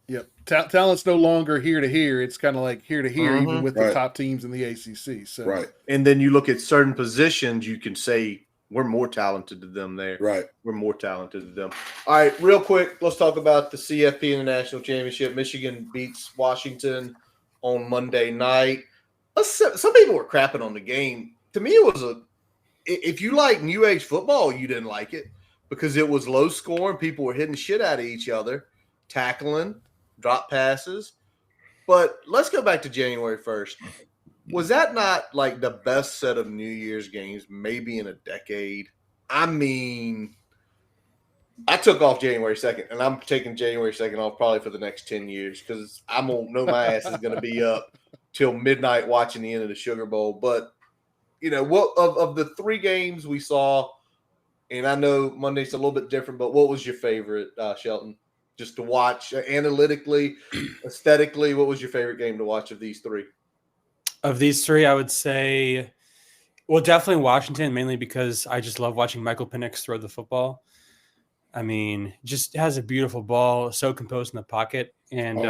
[SPEAKER 4] Yep. Talent's no longer here to here. It's kind of like here to here, even with the top teams in the ACC. So.
[SPEAKER 5] Right.
[SPEAKER 3] And then you look at certain positions, you can say we're more talented than them there.
[SPEAKER 5] Right.
[SPEAKER 3] We're more talented than them. All right, real quick, let's talk about the CFP in the national championship. Michigan beats Washington on Monday night. Some people were crapping on the game. To me, it was if you like new age football, you didn't like it because it was low scoring. People were hitting shit out of each other, tackling, drop passes. But let's go back to January 1st. Was that not like the best set of New Year's games maybe in a decade? I mean, I took off January 2nd, and I'm taking January 2nd off probably for the next 10 years because I won't know my ass is going to be up till midnight watching the end of the Sugar Bowl. But, you know, what of the 3 games we saw, and I know Monday's a little bit different, but what was your favorite, Shelton? Just to watch analytically, aesthetically, what was your favorite game to watch of these 3?
[SPEAKER 6] Of these 3, I would say, well, definitely Washington, mainly because I just love watching Michael Penix throw the football. I mean, just has a beautiful ball, so composed in the pocket, and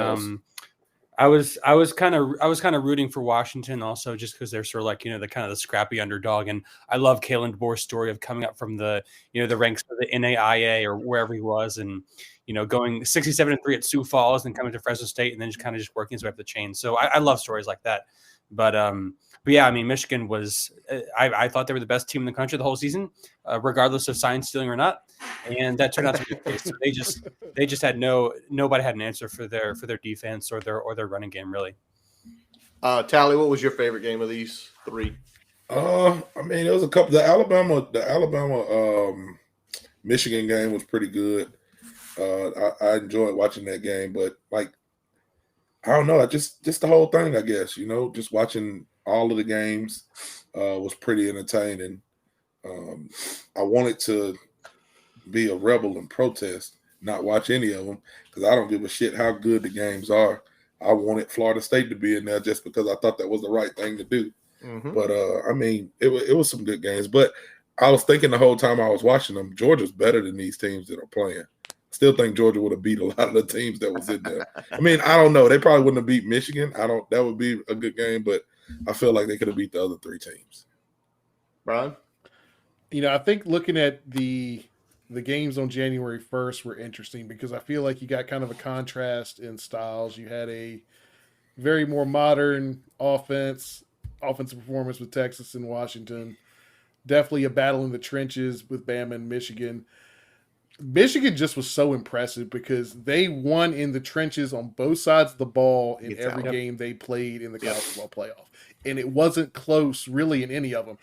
[SPEAKER 6] I was kind of rooting for Washington also, just because they're sort of like, you know, the kind of the scrappy underdog, and I love Kalen DeBoer's story of coming up from the, you know, the ranks of the NAIA or wherever he was, and you know, going 67-3 at Sioux Falls and coming to Fresno State, and then just kind of just working his way up the chain. So I love stories like that. But yeah, I mean, Michigan was I thought they were the best team in the country the whole season, regardless of sign stealing or not, and that turned out to be the case. So they just had nobody had an answer for their defense or their running game really.
[SPEAKER 3] Tally, what was your favorite game of these 3?
[SPEAKER 5] I mean, there was a couple. The Alabama Michigan game was pretty good. I enjoyed watching that game, but like, I don't know, just the whole thing, I guess, you know, just watching all of the games was pretty entertaining. I wanted to be a rebel and protest, not watch any of them, because I don't give a shit how good the games are. I wanted Florida State to be in there just because I thought that was the right thing to do. Mm-hmm. But, I mean, it was some good games. But I was thinking the whole time I was watching them, Georgia's better than these teams that are playing. Still think Georgia would have beat a lot of the teams that was in there. I mean, I don't know. They probably wouldn't have beat Michigan. That would be a good game, but I feel like they could have beat the other 3 teams.
[SPEAKER 3] Brian?
[SPEAKER 4] You know, I think looking at the games on January 1st were interesting because I feel like you got kind of a contrast in styles. You had a very more modern offensive performance with Texas and Washington. Definitely a battle in the trenches with Bama and Michigan. Michigan just was so impressive because they won in the trenches on both sides of the ball in every game they played in the college football playoff. And it wasn't close really in any of them.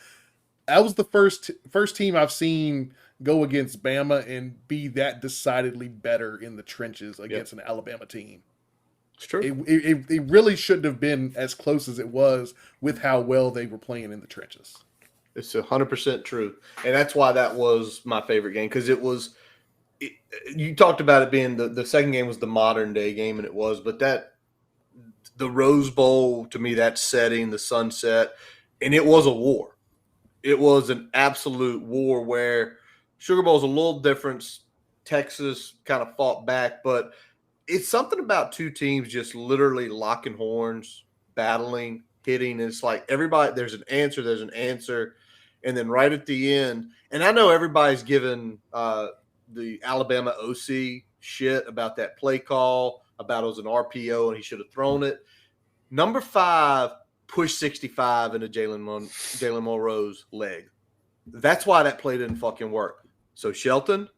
[SPEAKER 4] That was the first team I've seen go against Bama and be that decidedly better in the trenches against an Alabama team.
[SPEAKER 3] It's true.
[SPEAKER 4] It really shouldn't have been as close as it was with how well they were playing in the trenches.
[SPEAKER 3] It's 100% true. And that's why that was my favorite game, because you talked about it being the second game was the modern day game, and it was, but the Rose Bowl, to me, that setting, the sunset, and it was a war. It was an absolute war where Sugar Bowl is a little different. Texas kind of fought back, but it's something about 2 teams just literally locking horns, battling, hitting. And it's like everybody, there's an answer. And then right at the end, and I know everybody's given the Alabama OC shit about that play call, about it was an RPO and he should have thrown it. Number 5 pushed 65 into Jalen Monroe's leg. That's why that play didn't fucking work. So Shelton,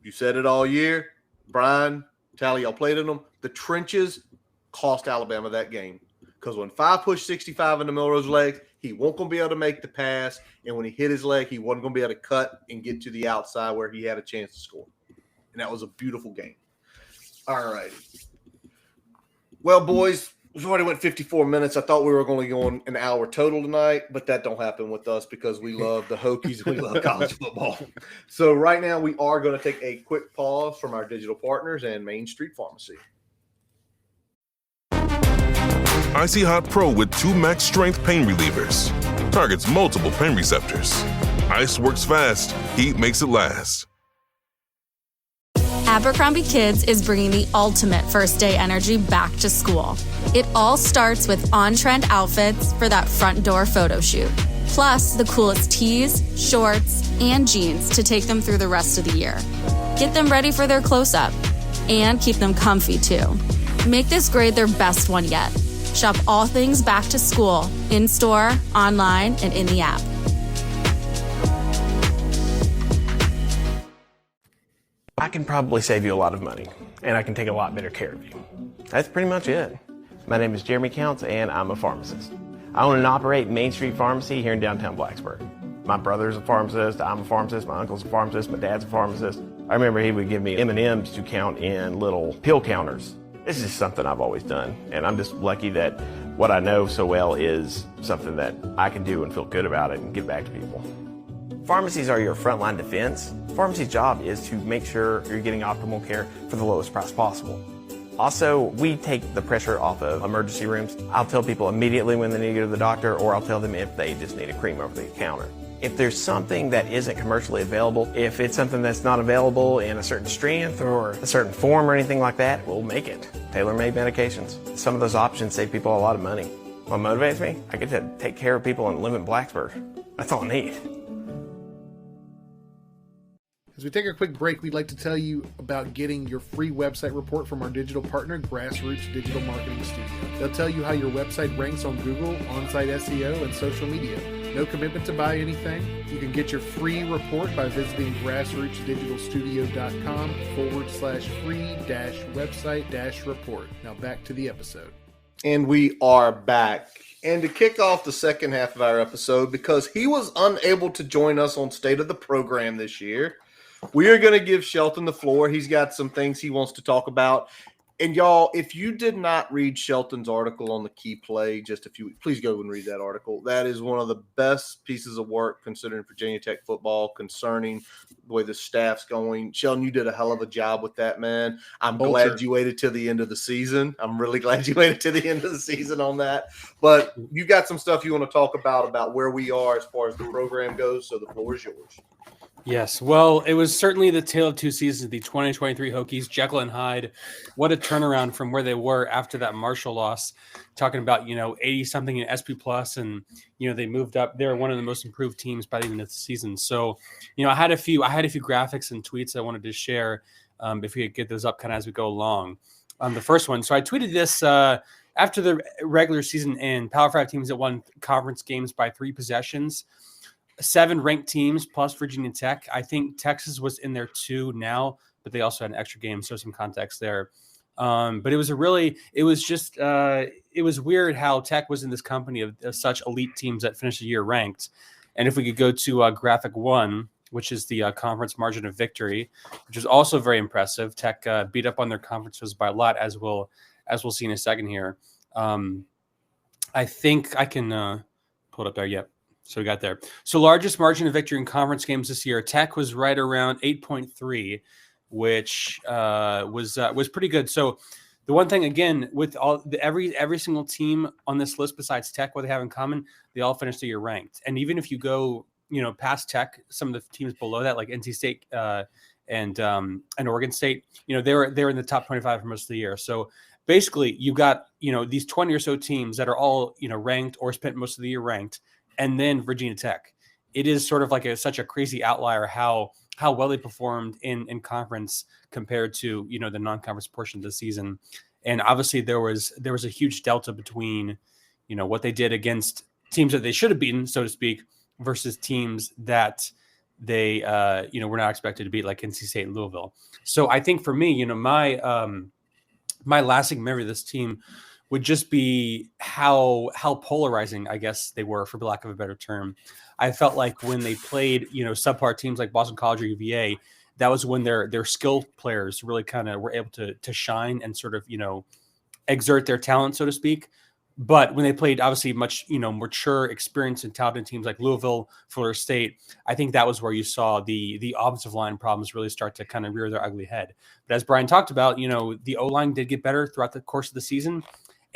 [SPEAKER 3] you said it all year. Brian, Tally, y'all played in them. The trenches cost Alabama that game. Because when 5 pushed 65 into Monroe's legs, he wasn't going to be able to make the pass. And when he hit his leg, he wasn't going to be able to cut and get to the outside where he had a chance to score. And that was a beautiful game. All righty. Well, boys, we've already went 54 minutes. I thought we were going to go on an hour total tonight, but that don't happen with us because we love the Hokies and we love college football. So right now we are going to take a quick pause from our digital partners and Main Street Pharmacy.
[SPEAKER 7] Icy Hot Pro with 2 max strength pain relievers. Targets multiple pain receptors. Ice works fast. Heat makes it last.
[SPEAKER 8] Abercrombie Kids is bringing the ultimate first day energy back to school. It all starts with on-trend outfits for that front door photo shoot. Plus, the coolest tees, shorts, and jeans to take them through the rest of the year. Get them ready for their close-up. And keep them comfy, too. Make this grade their best one yet. Shop all things back to school, in-store, online, and in the app.
[SPEAKER 9] I can probably save you a lot of money, and I can take a lot better care of you. That's pretty much it. My name is Jeremy Counts, and I'm a pharmacist. I own and operate Main Street Pharmacy here in downtown Blacksburg. My brother's a pharmacist, I'm a pharmacist, my uncle's a pharmacist, my dad's a pharmacist. I remember he would give me M&Ms to count in little pill counters. This is just something I've always done, and I'm just lucky that what I know so well is something that I can do and feel good about it and give back to people. Pharmacies are your frontline defense. Pharmacy's job is to make sure you're getting optimal care for the lowest price possible. Also, we take the pressure off of emergency rooms. I'll tell people immediately when they need to go to the doctor, or I'll tell them if they just need a cream over the counter. If there's something that isn't commercially available, if it's something that's not available in a certain strength or a certain form or anything like that, we'll make it. Tailor-made medications. Some of those options save people a lot of money. What motivates me? I get to take care of people and live in Blacksburg. That's all I need.
[SPEAKER 4] As we take a quick break, we'd like to tell you about getting your free website report from our digital partner, Grassroots Digital Marketing Studio. They'll tell you how your website ranks on Google, on-site SEO, and social media. No commitment to buy anything. You can get your free report by visiting grassrootsdigitalstudio.com/free-website-report. Now back to the episode.
[SPEAKER 3] And we are back. And to kick off the second half of our episode, because he was unable to join us on State of the Program this year, we are going to give Shelton the floor. He's got some things he wants to talk about. And y'all, if you did not read Shelton's article on the key play just a few weeks, please go and read that article. That is one of the best pieces of work considering Virginia Tech football, concerning the way the staff's going. Shelton, you did a hell of a job with that, man. I'm glad you waited till the end of the season. I'm really glad you waited till the end of the season on that. But you got some stuff you want to talk about where we are as far as the program goes, so the floor is yours.
[SPEAKER 6] Yes, well, it was certainly the tale of two seasons, the 2023 Hokies, Jekyll and Hyde. What a turnaround from where they were after that Marshall loss, talking about, 80-something in SP+, and, they moved up. They're one of the most improved teams by the end of the season. So, I had a few graphics and tweets I wanted to share if we could get those up kind of as we go along. The first one, so I tweeted this after the regular season and Power 5 teams that won conference games by 3 possessions. 7 ranked teams plus Virginia Tech. I think Texas was in there too now, but they also had an extra game, so some context there. But it was weird how Tech was in this company of such elite teams that finished the year ranked. And if we could go to graphic 1, which is the conference margin of victory, which is also very impressive. Tech beat up on their conferences by a lot, as we'll see in a second here. I think I can pull it up there. Yep. So we got there. So largest margin of victory in conference games this year, Tech was right around 8.3, which was pretty good. So the one thing, again, with every single team on this list besides Tech, what they have in common, they all finished the year ranked. And even if you go, past Tech, some of the teams below that, like NC State and Oregon State, they're in the top 25 for most of the year. So basically, you've got these 20 or so teams that are all ranked or spent most of the year ranked. And then Virginia Tech. It is sort of like such a crazy outlier how well they performed in conference compared to the non-conference portion of the season. And obviously there was a huge delta between what they did against teams that they should have beaten, so to speak, versus teams that they were not expected to beat, like NC State and Louisville. So I think for me, my lasting memory of this team would just be how polarizing, I guess, they were, for lack of a better term. I felt like when they played, subpar teams like Boston College or UVA, that was when their skill players really kind of were able to shine and sort of, exert their talent, so to speak. But when they played, obviously, much, mature, experienced, and talented teams like Louisville, Florida State, I think that was where you saw the offensive line problems really start to kind of rear their ugly head. But as Brian talked about, the O-line did get better throughout the course of the season.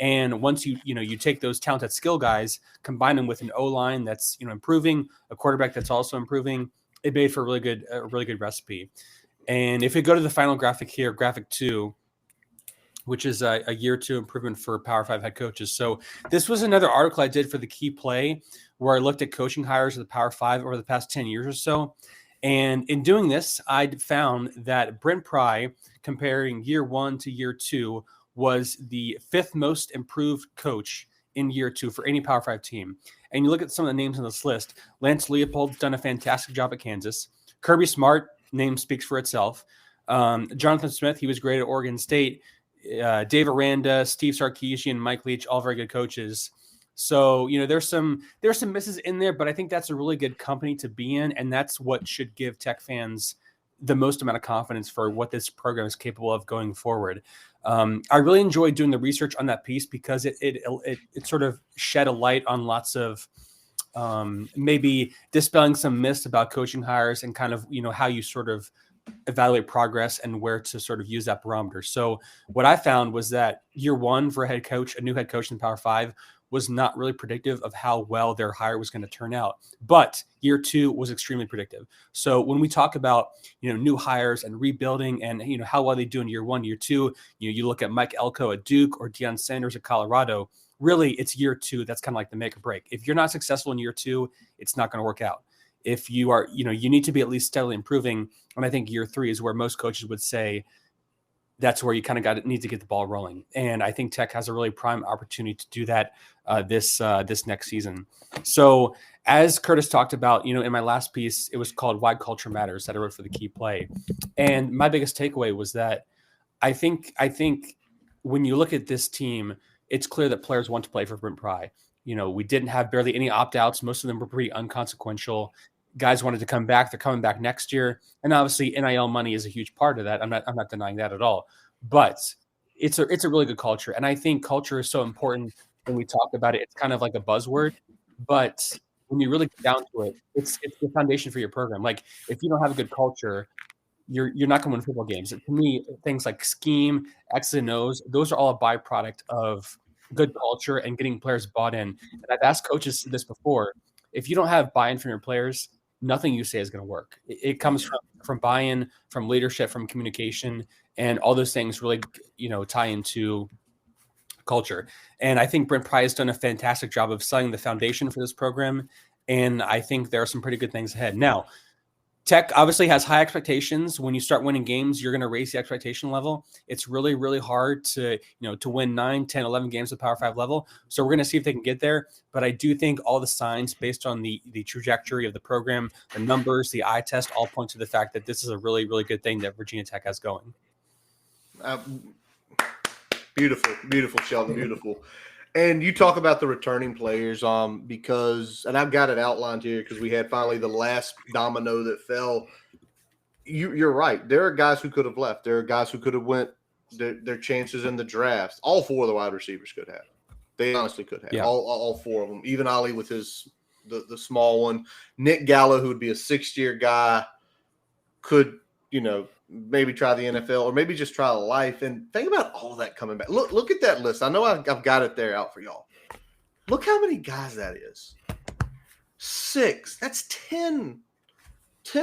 [SPEAKER 6] And once you take those talented skill guys, combine them with an O-line that's improving, a quarterback that's also improving, it made for a really good recipe. And if we go to the final graphic here, graphic 2, which is a year 2 improvement for Power 5 head coaches. So this was another article I did for the Key Play where I looked at coaching hires of the Power 5 over the past 10 years or so. And in doing this, I found that Brent Pry, comparing year 1 to year 2, was the 5th most improved coach in year 2 for any Power 5 team. And you look at some of the names on this list. Lance Leopold's done a fantastic job at Kansas. Kirby Smart, name speaks for itself. Jonathan Smith, he was great at Oregon State. Dave Aranda, Steve Sarkisian, Mike Leach, all very good coaches. So, there's some misses in there, but I think that's a really good company to be in. And that's what should give Tech fans the most amount of confidence for what this program is capable of going forward. I really enjoyed doing the research on that piece because it sort of shed a light on lots of maybe dispelling some myths about coaching hires and kind of, how you sort of evaluate progress and where to sort of use that barometer. So what I found was that year 1 for a new head coach in Power 5 was not really predictive of how well their hire was going to turn out. But year 2 was extremely predictive. So when we talk about, new hires and rebuilding and, how well they do in year 1, year 2, you look at Mike Elko at Duke or Deion Sanders at Colorado, really it's year 2. That's kind of like the make or break. If you're not successful in year 2, it's not going to work out. If you are, you need to be at least steadily improving. And I think year 3 is where most coaches would say that's where you kind of need to get the ball rolling. And I think Tech has a really prime opportunity to do that this next season. So as Curtis talked about, in my last piece, it was called Why Culture Matters that I wrote for the Key Play. And my biggest takeaway was that I think when you look at this team, it's clear that players want to play for Brent Pry. We didn't have barely any opt-outs. Most of them were pretty unconsequential. Guys wanted to come back. They're coming back next year. And obviously NIL money is a huge part of that. I'm not denying that at all. But it's a really good culture. And I think culture is so important when we talk about it. It's kind of like a buzzword. But when you really get down to it, it's the foundation for your program. Like if you don't have a good culture, you're not going to win football games. To me, things like scheme, X's and O's, those are all a byproduct of good culture and getting players bought in. And I've asked coaches this before. If you don't have buy-in from your players, nothing you say is going to work. It comes from buy-in, from leadership, from communication, and all those things really, tie into culture. And I think Brent Pry has done a fantastic job of setting the foundation for this program. And I think there are some pretty good things ahead. Now, Tech obviously has high expectations. When you start winning games, you're going to raise the expectation level. It's really, really hard to win 9, 10, 11 games at Power 5 level. So we're going to see if they can get there. But I do think all the signs based on the trajectory of the program, the numbers, the eye test, all point to the fact that this is a really, really good thing that Virginia Tech has going.
[SPEAKER 3] Beautiful, Sheldon, beautiful. And you talk about the returning players because, and I've got it outlined here because we had finally the last domino that fell. You're right. There are guys who could have left. There are guys who could have went their chances in the draft. All 4 of the wide receivers could have. They honestly could have. Yeah. All 4 of them. Even Ollie with the small one. Nick Gallo, who would be a 6th-year guy, could, maybe try the NFL or maybe just try life. And think about all that coming back. Look at that list. I know I've got it there out for y'all. Look how many guys that is. 6. That's 10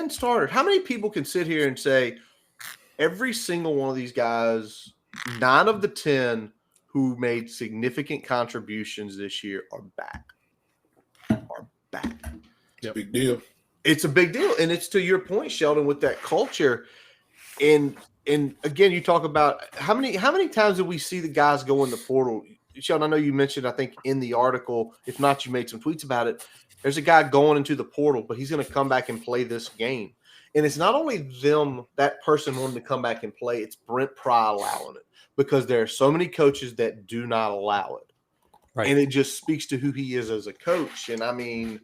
[SPEAKER 3] starters. How many people can sit here and say every single one of these guys, 9 of the 10 who made significant contributions this year are back?
[SPEAKER 5] Yep. Big deal.
[SPEAKER 3] It's a big deal. And it's to your point, Sheldon, with that culture. And again, you talk about how many times did we see the guys go in the portal? Sheldon, I know you mentioned, I think, in the article, if not, you made some tweets about it. There's a guy going into the portal, but he's going to come back and play this game. And it's not only that person wanting to come back and play, it's Brent Pry allowing it because there are so many coaches that do not allow it. Right. And it just speaks to who he is as a coach. And I mean,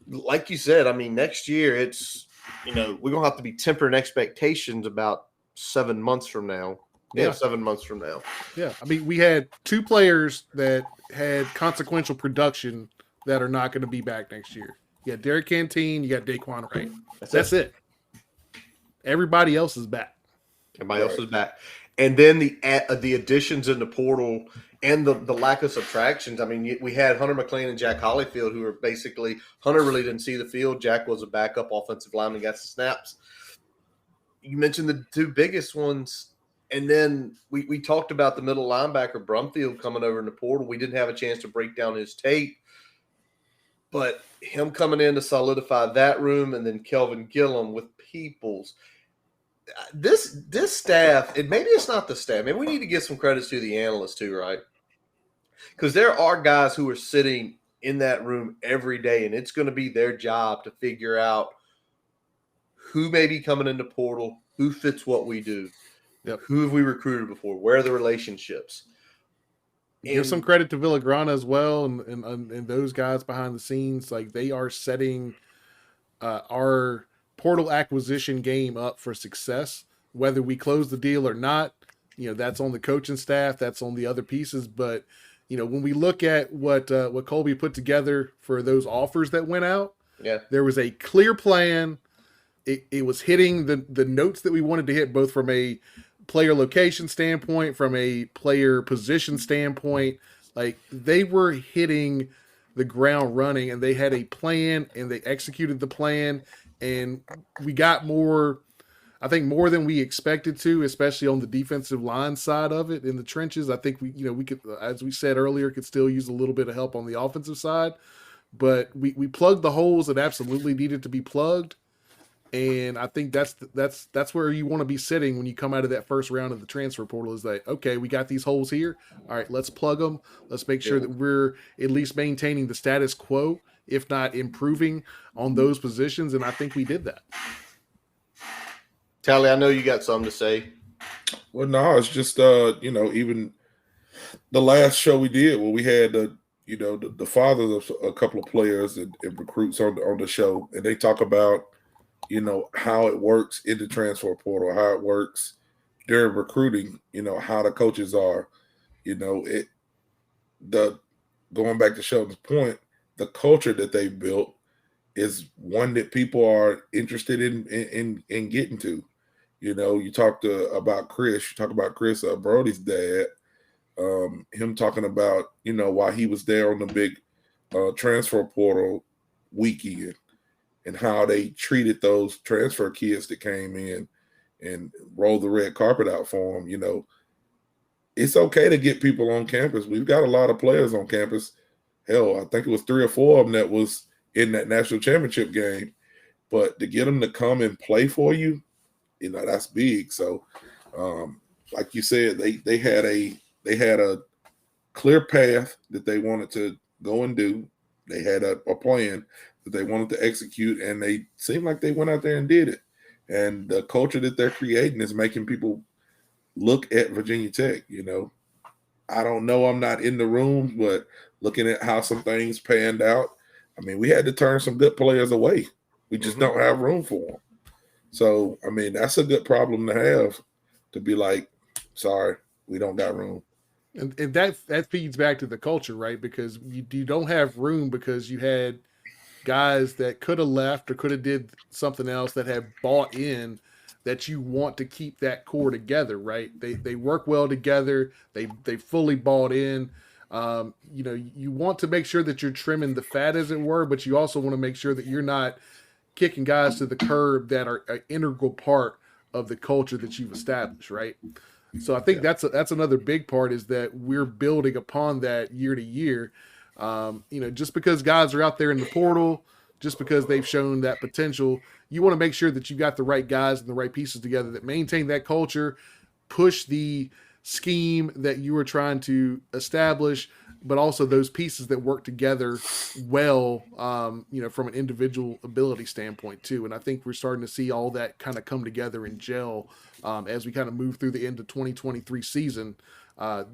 [SPEAKER 3] like you said, next year it's, we're going to have to be tempering expectations about 7 months from now. Yeah, 7 months from now.
[SPEAKER 4] Yeah. We had 2 players that had consequential production that are not going to be back next year. You got Derek Canteen, you got Daquan Wright. That's it. Everybody else is back.
[SPEAKER 3] Everybody else is back. And then the additions in the portal and the lack of subtractions. I mean, we had Hunter McLean and Jack Hollyfield, who were basically – Hunter really didn't see the field. Jack was a backup offensive lineman, got some snaps. You mentioned the two biggest ones. And then we talked about the middle linebacker, Brumfield, coming over in the portal. We didn't have a chance to break down his tape. But him coming in to solidify that room, and then Kelvin Gillum with Peoples – this staff, and maybe it's not the staff. Maybe we need to give some credits to the analysts too, right? Because there are guys who are sitting in that room every day, and it's going to be their job to figure out who may be coming in the portal, who fits what we do, who have we recruited before, where are the relationships.
[SPEAKER 4] Give some credit to Villagrana as well, and those guys behind the scenes. Like, they are setting our portal acquisition game up for success, whether we close the deal or not. That's on the coaching staff, that's on the other pieces. But when we look at what Colby put together for those offers that went out, there was a clear plan. It was hitting the notes that we wanted to hit, both from a player location standpoint, from a player position standpoint. Like, they were hitting the ground running, and they had a plan, and they executed the plan. And we got more than we expected to, especially on the defensive line side of it in the trenches. I think we could, as we said earlier, could still use a little bit of help on the offensive side, but we plugged the holes that absolutely needed to be plugged. And I think that's where you want to be sitting when you come out of that first round of the transfer portal, is like, okay, we got these holes here. All right, let's plug them. Let's make sure that we're at least maintaining the status quo, if not improving on those positions. And I think we did that.
[SPEAKER 3] Tally, I know you got something to say.
[SPEAKER 5] Well, no, it's just, even the last show we did where we had, the fathers of a couple of players and recruits on the show, and they talk about, how it works in the transfer portal, how it works during recruiting, how the coaches are, going back to Sheldon's point, the culture that they built is one that people are interested in getting to. You talk about Chris, Brody's dad, him talking about, why he was there on the big transfer portal weekend and how they treated those transfer kids that came in and rolled the red carpet out for them. It's okay to get people on campus. We've got a lot of players on campus. Hell, I think it was 3 or 4 of them that was in that national championship game. But to get them to come and play for you, that's big. So, like you said, they had a clear path that they wanted to go and do. They had a plan that they wanted to execute, and they seemed like they went out there and did it. And the culture that they're creating is making people look at Virginia Tech. I don't know, I'm not in the room, but looking at how some things panned out, I mean, we had to turn some good players away. We just don't have room for them. So, I mean, that's a good problem to have, to be like, sorry, we don't got room.
[SPEAKER 4] And that feeds back to the culture, right? Because you don't have room because you had guys that could have left or could have did something else that have bought in, that you want to keep that core together, right? They work well together. They fully bought in. You want to make sure that you're trimming the fat, as it were, but you also want to make sure that you're not kicking guys to the curb that are an integral part of the culture that you've established, right? So I think that's another big part, is that we're building upon that year to year. Just because guys are out there in the portal, just because they've shown that potential, you want to make sure that you got the right guys and the right pieces together that maintain that culture, push the scheme that you are trying to establish, but also those pieces that work together well, from an individual ability standpoint too. And I think we're starting to see all that kind of come together and gel as we kind of move through the end of 2023 season.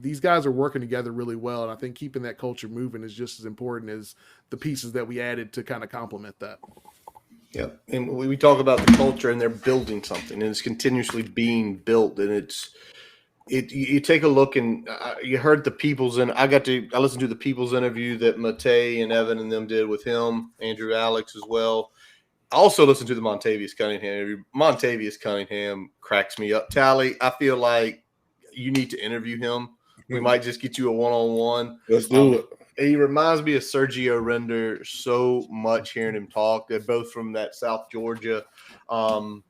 [SPEAKER 4] These guys are working together really well, and I think keeping that culture moving is just as important as the pieces that we added to kind of complement that.
[SPEAKER 3] Yeah, and we talk about the culture, and they're building something, and it's continuously being built, and you take a look, and you heard the Peoples, and I listened to the Peoples interview that Matei and Evan and them did with him, Andrew Alex as well. also listen to the Montavious Cunningham interview. Montavious Cunningham cracks me up. Tally, I feel like you need to interview him. We might just get you a one-on-one.
[SPEAKER 5] Let's do it.
[SPEAKER 3] He reminds me of Sergio Render so much hearing him talk. They're both from that South Georgia. And,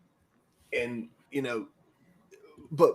[SPEAKER 3] you know, but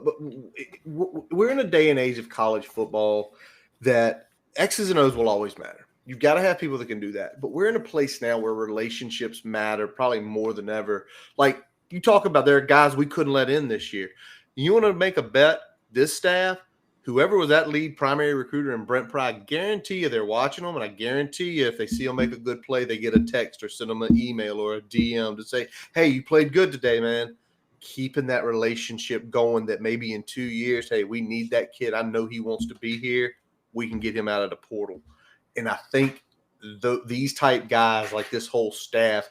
[SPEAKER 3] we're in a day and age of college football that X's and O's will always matter. You've got to have people that can do that. But we're in a place now where relationships matter probably more than ever. Like you talk about, there are guys we couldn't let in this year. You want to make a bet, this staff, whoever was that lead primary recruiter in Brent Pry, I guarantee you they're watching them, and I guarantee you if they see them make a good play, they get a text or send them an email or a DM to say, hey, you played good today, man. Keeping that relationship going that maybe in 2 years, hey, we need that kid. I know he wants to be here. We can get him out of the portal. And I think these type guys, like this whole staff,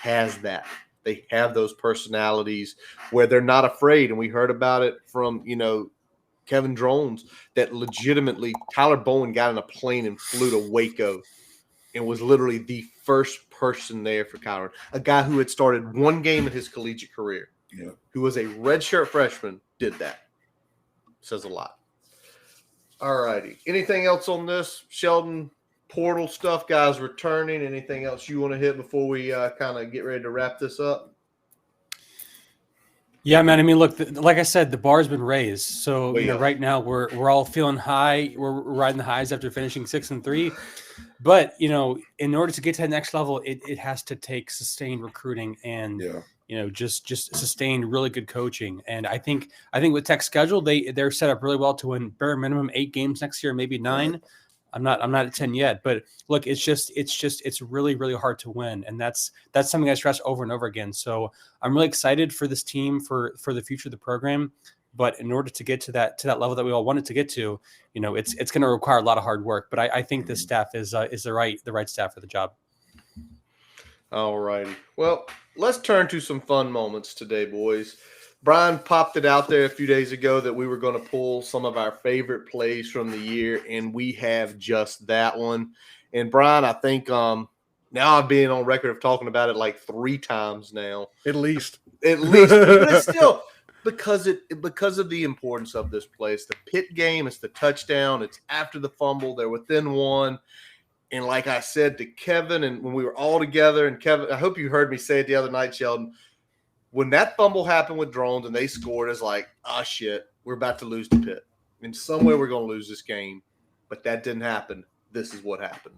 [SPEAKER 3] has that. They have those personalities where they're not afraid. And we heard about it from, you know, Kevin Drones, that legitimately Tyler Bowen got in a plane and flew to Waco and was literally the first person there for Kyron, a guy who had started one game in his collegiate career, who was a redshirt freshman, did that. Says a lot. All righty. Anything else on this, Sheldon? Portal stuff, guys returning. Anything else you want to hit before we kind of get ready to wrap this up?
[SPEAKER 6] Yeah, man. I mean, look, like I said, the bar's been raised. So you know, right now we're all feeling high. We're riding the highs after finishing 6-3. But you know, in order to get to that next level, it has to take sustained recruiting and you know, just sustained really good coaching. And I think with Tech's schedule, they're set up really well to win bare minimum 8 games next year, maybe 9. Right. I'm not at 10 yet, but look, it's really, really hard to win. And that's something I stress over and over again. So I'm really excited for this team, for the future of the program. But in order to get to that level that we all wanted to get to, you know, it's going to require a lot of hard work. But I think this staff is the right staff for the job.
[SPEAKER 3] All righty. Well, let's turn to some fun moments today, boys. Brian popped it out there a few days ago that we were going to pull some of our favorite plays from the year, and we have just that one. And Brian, I think now I've been on record of talking about it like 3 times now.
[SPEAKER 4] At least.
[SPEAKER 3] But it's still because of the importance of this play. It's the Pitt game. It's the touchdown. It's after the fumble. They're within 1. And like I said to Kevin, and when we were all together, and Kevin, I hope you heard me say it the other night, Sheldon, when that fumble happened with Drones and they scored, it's like, shit, we're about to lose to Pitt. In some way, we're going to lose this game. But that didn't happen. This is what happened.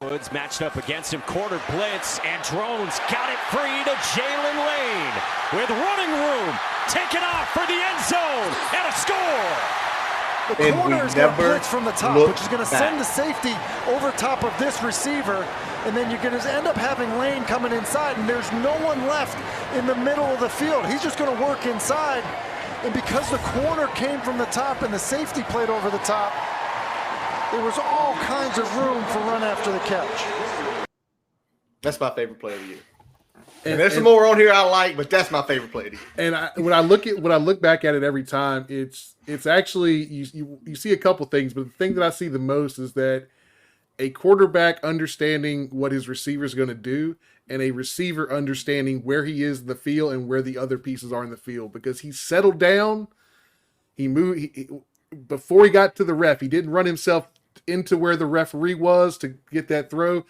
[SPEAKER 10] Woods matched up against him, corner blitz, and Drones got it free to Jalen Lane with running room, taken off for the end zone, and a score.
[SPEAKER 11] The corner is going to blitz from the top, which is going to send the safety over top of this receiver, and then you're going to end up having Lane coming inside, and there's no one left in the middle of the field. He's just going to work inside, and because the corner came from the top and the safety played over the top, there was all kinds of room for run after the catch.
[SPEAKER 3] That's my favorite play of the year. And there's some more on here I like, but that's my favorite play of the year.
[SPEAKER 4] And when I look back at it every time, it's actually you see a couple things, but the thing that I see the most is that a quarterback understanding what his receiver is going to do, and a receiver understanding where he is in the field and where the other pieces are in the field, because he settled down. He moved before he got to the ref. He didn't run himself into where the referee was to get that throw.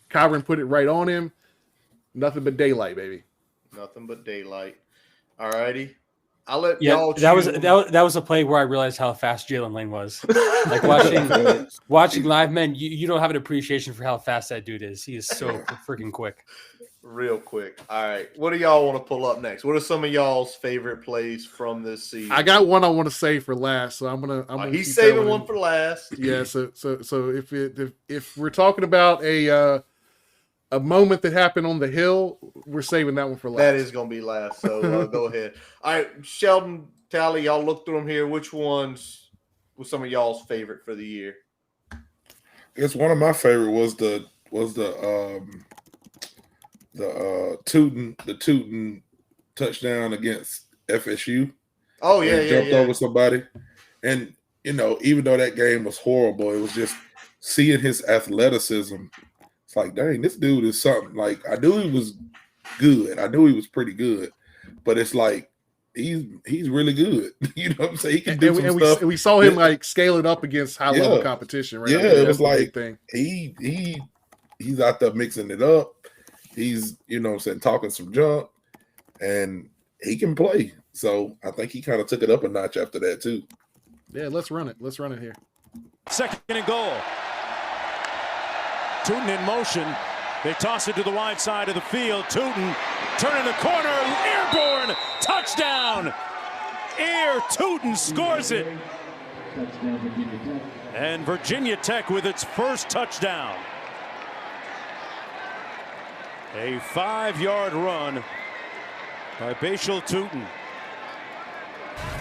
[SPEAKER 4] Kyron put it right on him. Nothing but daylight, baby.
[SPEAKER 3] Nothing but daylight. All righty. I'll let y'all choose.
[SPEAKER 6] That was a play where I realized how fast Jalen Lane was. Like watching live men, you don't have an appreciation for how fast that dude is. He is so freaking quick.
[SPEAKER 3] Real quick. All right. What do y'all want to pull up next? What are some of y'all's favorite plays from this season?
[SPEAKER 4] I got one I want to save for last, so I'm gonna
[SPEAKER 3] he's saving one for last.
[SPEAKER 4] Yeah. So if we're talking about a moment that happened on the hill, we're saving that one for last.
[SPEAKER 3] That is going to be last, so go ahead. All right, Sheldon, Tally, y'all look through them here. Which ones was some of y'all's favorite for the year?
[SPEAKER 5] I guess one of my favorite was the Tootin touchdown against FSU.
[SPEAKER 3] Oh yeah,
[SPEAKER 5] jumped over somebody, and you know, even though that game was horrible, it was just seeing his athleticism. It's like, dang, this dude is something. Like, I knew he was good. I knew he was pretty good, but it's like he's really good. You know what I'm saying? He can do some stuff.
[SPEAKER 4] We saw him like scale it up against high level competition, right?
[SPEAKER 5] Yeah,
[SPEAKER 4] I think
[SPEAKER 5] it was
[SPEAKER 4] that's the
[SPEAKER 5] like
[SPEAKER 4] big thing.
[SPEAKER 5] He's out there mixing it up. He's, you know what I'm saying, talking some junk, and he can play. So I think he kind of took it up a notch after that too.
[SPEAKER 4] Yeah, let's run it. Let's run it here.
[SPEAKER 10] 2nd and goal. Tootin in motion. They toss it to the wide side of the field. Tootin turning the corner. Airborne. Touchdown. Tootin scores it. And Virginia Tech with its first touchdown. A 5-yard run by Bashal Tootin.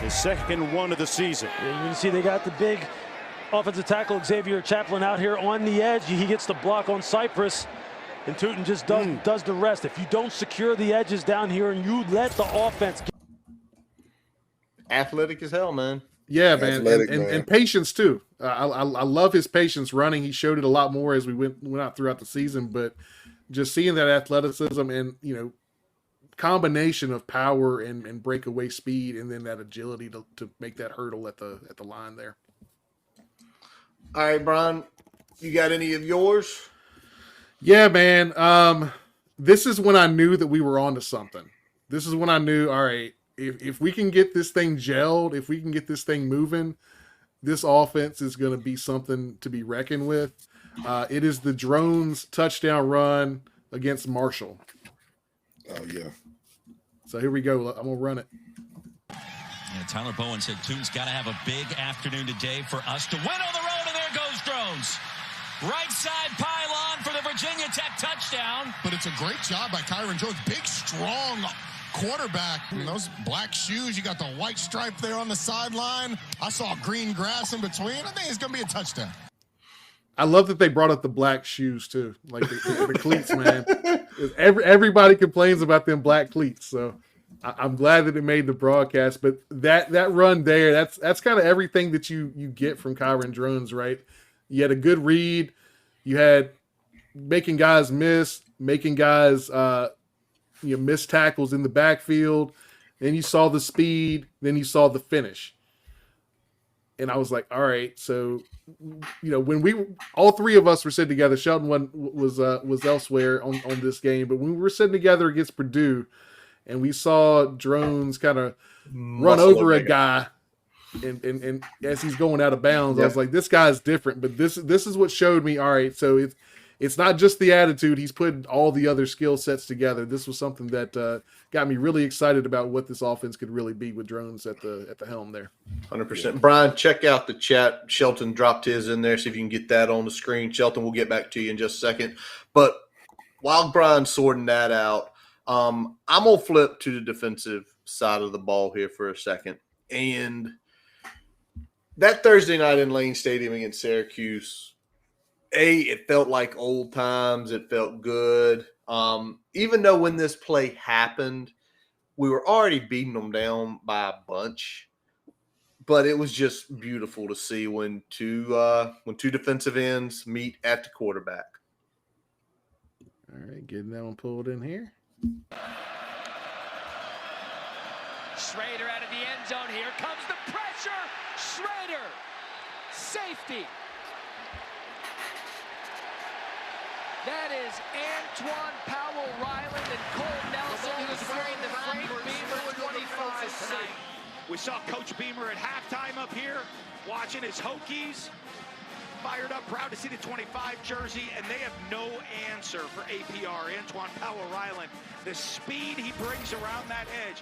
[SPEAKER 10] His second one of the season.
[SPEAKER 12] Yeah, you can see they got the big offensive tackle Xavier Chaplin out here on the edge. He gets the block on Cypress, and Tootin just does the rest. If you don't secure the edges down here and you let the offense get...
[SPEAKER 3] Athletic as hell, man.
[SPEAKER 4] Yeah, man. And patience too. I love his patience running. He showed it a lot more as we went out throughout the season, but just seeing that athleticism and, you know, combination of power and breakaway speed, and then that agility to make that hurdle at the line there.
[SPEAKER 3] All right, Brian, you got any of yours?
[SPEAKER 4] Yeah, man. This is when I knew that we were onto something. This is when I knew, all right, if we can get this thing gelled, if we can get this thing moving, this offense is going to be something to be reckoned with. It is the Drones touchdown run against Marshall.
[SPEAKER 5] Oh, yeah.
[SPEAKER 4] So here we go. I'm going to run it.
[SPEAKER 13] Yeah, Tyler Bowen said Tootin's got to have a big afternoon today for us to win on the road, and there goes Drones. Right side pylon for the Virginia Tech touchdown.
[SPEAKER 14] But it's a great job by Kyron Jones. Big, strong quarterback. And those black shoes, you got the white stripe there on the sideline. I saw green grass in between. I think it's going to be a touchdown.
[SPEAKER 4] I love that they brought up the black shoes too, like the cleats, man. Everybody complains about them black cleats, so I'm glad that it made the broadcast. But that run there, that's kind of everything that you get from Kyron Drones, right? You had a good read, you had making guys miss, making guys miss tackles in the backfield. Then you saw the speed, then you saw the finish. And I was like, all right, so, you know, when all three of us were sitting together, Sheldon was elsewhere on this game, but when we were sitting together against Purdue and we saw Drones kind of run over a guy and as he's going out of bounds, I was like, this guy's different, but this is what showed me, all right, so it's not just the attitude, he's putting all the other skill sets together. This was something that got me really excited about what this offense could really be with Drones at the helm there.
[SPEAKER 3] 100%. Brian, check out the chat. Shelton dropped his in there, see if you can get that on the screen. Shelton, we'll get back to you in just a second. But while Brian's sorting that out, I'm going to flip to the defensive side of the ball here for a second. And that Thursday night in Lane Stadium against Syracuse, it felt like old times. It felt good. Even though when this play happened, we were already beating them down by a bunch, but it was just beautiful to see when two defensive ends meet at the quarterback.
[SPEAKER 4] All right, getting that one pulled in here.
[SPEAKER 15] Schrader out of the end zone. Here comes the pressure. Schrader, safety. That is Antoine Powell Ryland and Cole Nelson who's wearing the Frank Beamer 25 tonight.
[SPEAKER 16] We saw Coach Beamer at halftime up here, watching his Hokies. Fired up, proud to see the 25 jersey, and they have no answer for APR, Antoine Powell Ryland. The speed he brings around that edge.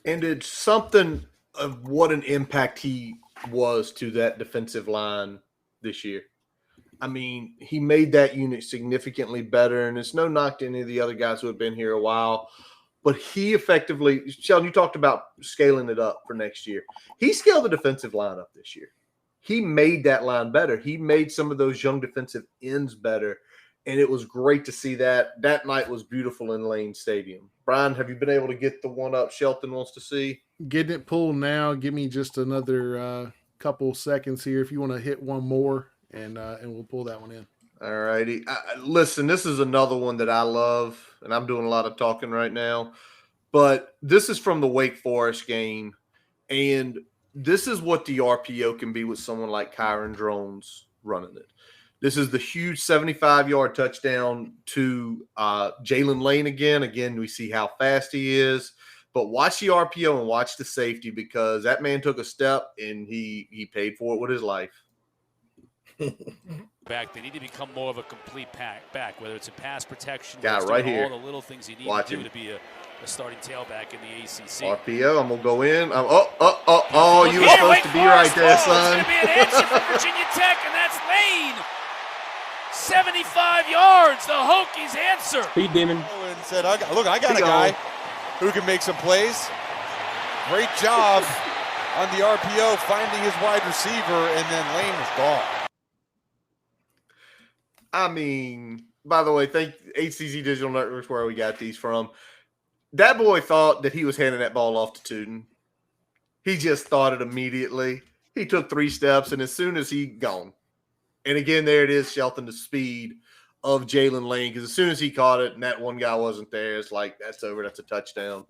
[SPEAKER 3] And it's something of what an impact he was to that defensive line this year. I mean, he made that unit significantly better, and it's no knock to any of the other guys who have been here a while. But he effectively, Sheldon, you talked about scaling it up for next year. He scaled the defensive line up this year. He made that line better. He made some of those young defensive ends better, and it was great to see that. That night was beautiful in Lane Stadium. Brian, have you been able to get the one up Shelton wants to see?
[SPEAKER 4] Getting it pulled now. Give me just another couple seconds here if you want to hit one more. and we'll pull that one in.
[SPEAKER 3] All righty. Listen, this is another one that I love, and I'm doing a lot of talking right now. But this is from the Wake Forest game, and this is what the RPO can be with someone like Kyron Drones running it. This is the huge 75-yard touchdown to Jalen Lane again. Again, we see how fast he is. But watch the RPO and watch the safety, because that man took a step and he paid for it with his life.
[SPEAKER 17] Back, they need to become more of a complete back, whether it's in pass protection,
[SPEAKER 3] right here.
[SPEAKER 17] all the little things you need to do to be a starting tailback in the ACC.
[SPEAKER 3] RPO, I'm gonna go in. Oh, you were supposed to be right there, son.
[SPEAKER 17] It's going to be an answer for Virginia Tech, and that's Lane. 75 yards, the Hokies answer.
[SPEAKER 6] Speed demon.
[SPEAKER 18] And said, I got a guy who can make some plays. Great job on the RPO, finding his wide receiver, and then Lane was gone.
[SPEAKER 3] I mean, by the way, thank HCC Digital Networks where we got these from. That boy thought that he was handing that ball off to Tootin. He just thought it immediately. He took 3 steps, and as soon as he gone. And again, there it is, Shelton, the speed of Jalen Lane, because as soon as he caught it and that one guy wasn't there, it's like, that's over. That's a touchdown.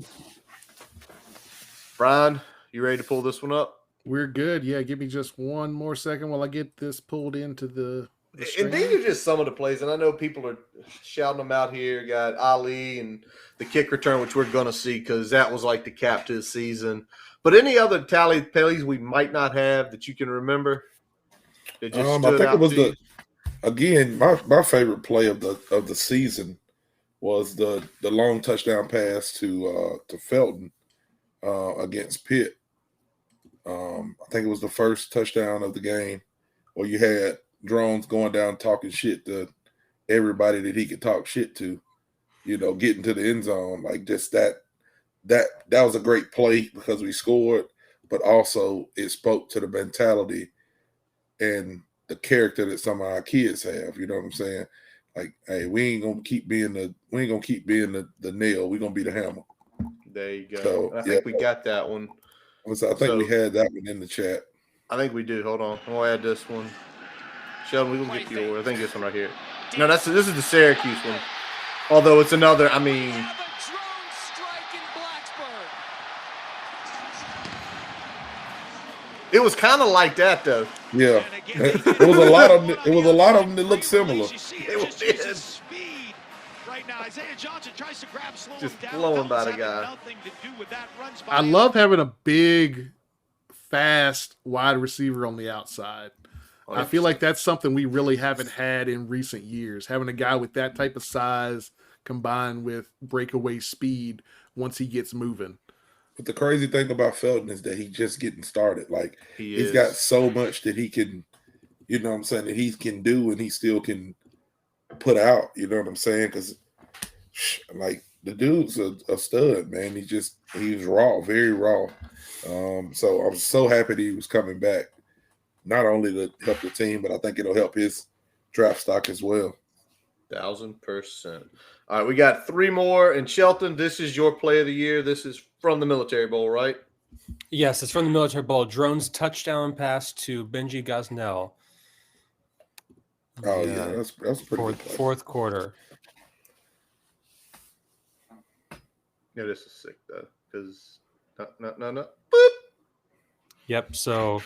[SPEAKER 3] Brian, you ready to pull this one up?
[SPEAKER 4] We're good. Yeah, give me just one more second while I get this pulled into the
[SPEAKER 3] and these are just some of the plays, and I know people are shouting them out here. Got Ali and the kick return, which we're going to see because that was like the cap to the season. But any other tally plays we might not have that you can remember?
[SPEAKER 5] I think it was my favorite play of the season was the long touchdown pass to Felton against Pitt. I think it was the first touchdown of the game, where you had Drones going down talking shit to everybody that he could talk shit to, getting to the end zone. Like, just that was a great play because we scored, but also it spoke to the mentality and the character that some of our kids have. You know what I'm saying? Like, hey, we ain't gonna keep being the nail. We're gonna be the hammer.
[SPEAKER 3] There you go. So, I think we got that one.
[SPEAKER 5] So I think we had that one in the chat.
[SPEAKER 3] I think we do. Hold on. I'm gonna add this one. Sheldon, we will get yours. I think this one right here. No, this is the Syracuse one. Although it's another, I mean. It was kind of like that, though.
[SPEAKER 5] Yeah, it was a lot of them that looked similar.
[SPEAKER 3] It did.
[SPEAKER 16] Right now, Isaiah Johnson tries to grab, slow
[SPEAKER 3] just
[SPEAKER 16] him down.
[SPEAKER 3] blowing by the guy.
[SPEAKER 4] I love having a big, fast wide receiver on the outside. I feel like that's something we really haven't had in recent years. Having a guy with that type of size combined with breakaway speed once he gets moving.
[SPEAKER 5] But the crazy thing about Felton is that he's just getting started. Like, he's got so much that he can, you know what I'm saying, that he can do and he still can put out, you know what I'm saying? Because, like, the dude's a stud, man. He was raw, very raw. So I'm so happy that he was coming back, not only to help the team, but I think it'll help his draft stock as well.
[SPEAKER 3] 1,000%. All right, we got 3 more. And Shelton, this is your play of the year. This is from the Military Bowl, right?
[SPEAKER 6] Yes, it's from the Military Bowl. Drones touchdown pass to Benji Gosnell.
[SPEAKER 5] Oh, yeah, that's pretty
[SPEAKER 6] fourth quarter.
[SPEAKER 3] Yeah, this is sick, though, because no.
[SPEAKER 6] Boop. Yep. So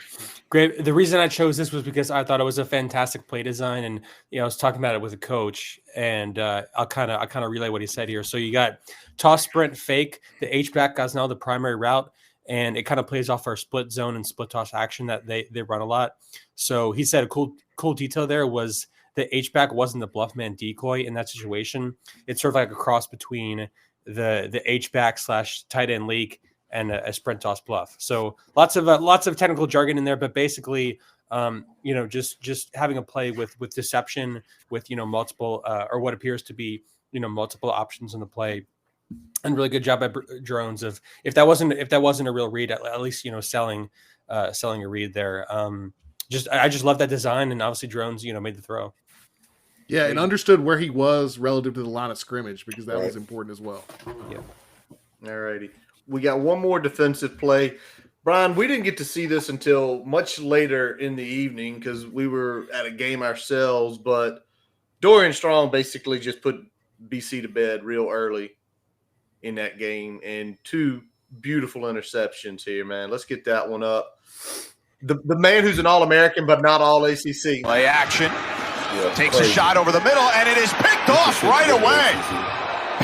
[SPEAKER 6] great. The reason I chose this was because I thought it was a fantastic play design, and I was talking about it with a coach, and I'll kind of relay what he said here. So you got toss, sprint, fake. The H-back guys now the primary route, and it kind of plays off our split zone and split toss action that they run a lot. So he said a cool detail there was the H-back wasn't the bluff man decoy in that situation. It's sort of like a cross between the H-back / tight end leak and a sprint toss bluff. So lots of technical jargon in there, but basically, just having a play with deception, with multiple or what appears to be multiple options in the play, and really good job by Drones of if that wasn't a real read, at least selling a read there. I just love that design, and obviously Drones made the throw.
[SPEAKER 4] Yeah, and understood where he was relative to the line of scrimmage because that was important as well.
[SPEAKER 6] Yeah.
[SPEAKER 3] All righty. We got one more defensive play. Brian, we didn't get to see this until much later in the evening because we were at a game ourselves, but Dorian Strong basically just put BC to bed real early in that game, and 2 beautiful interceptions here, man. Let's get that one up. The man who's an All-American but not All-ACC.
[SPEAKER 19] Play action. Takes a shot over the middle, and it is picked off right away.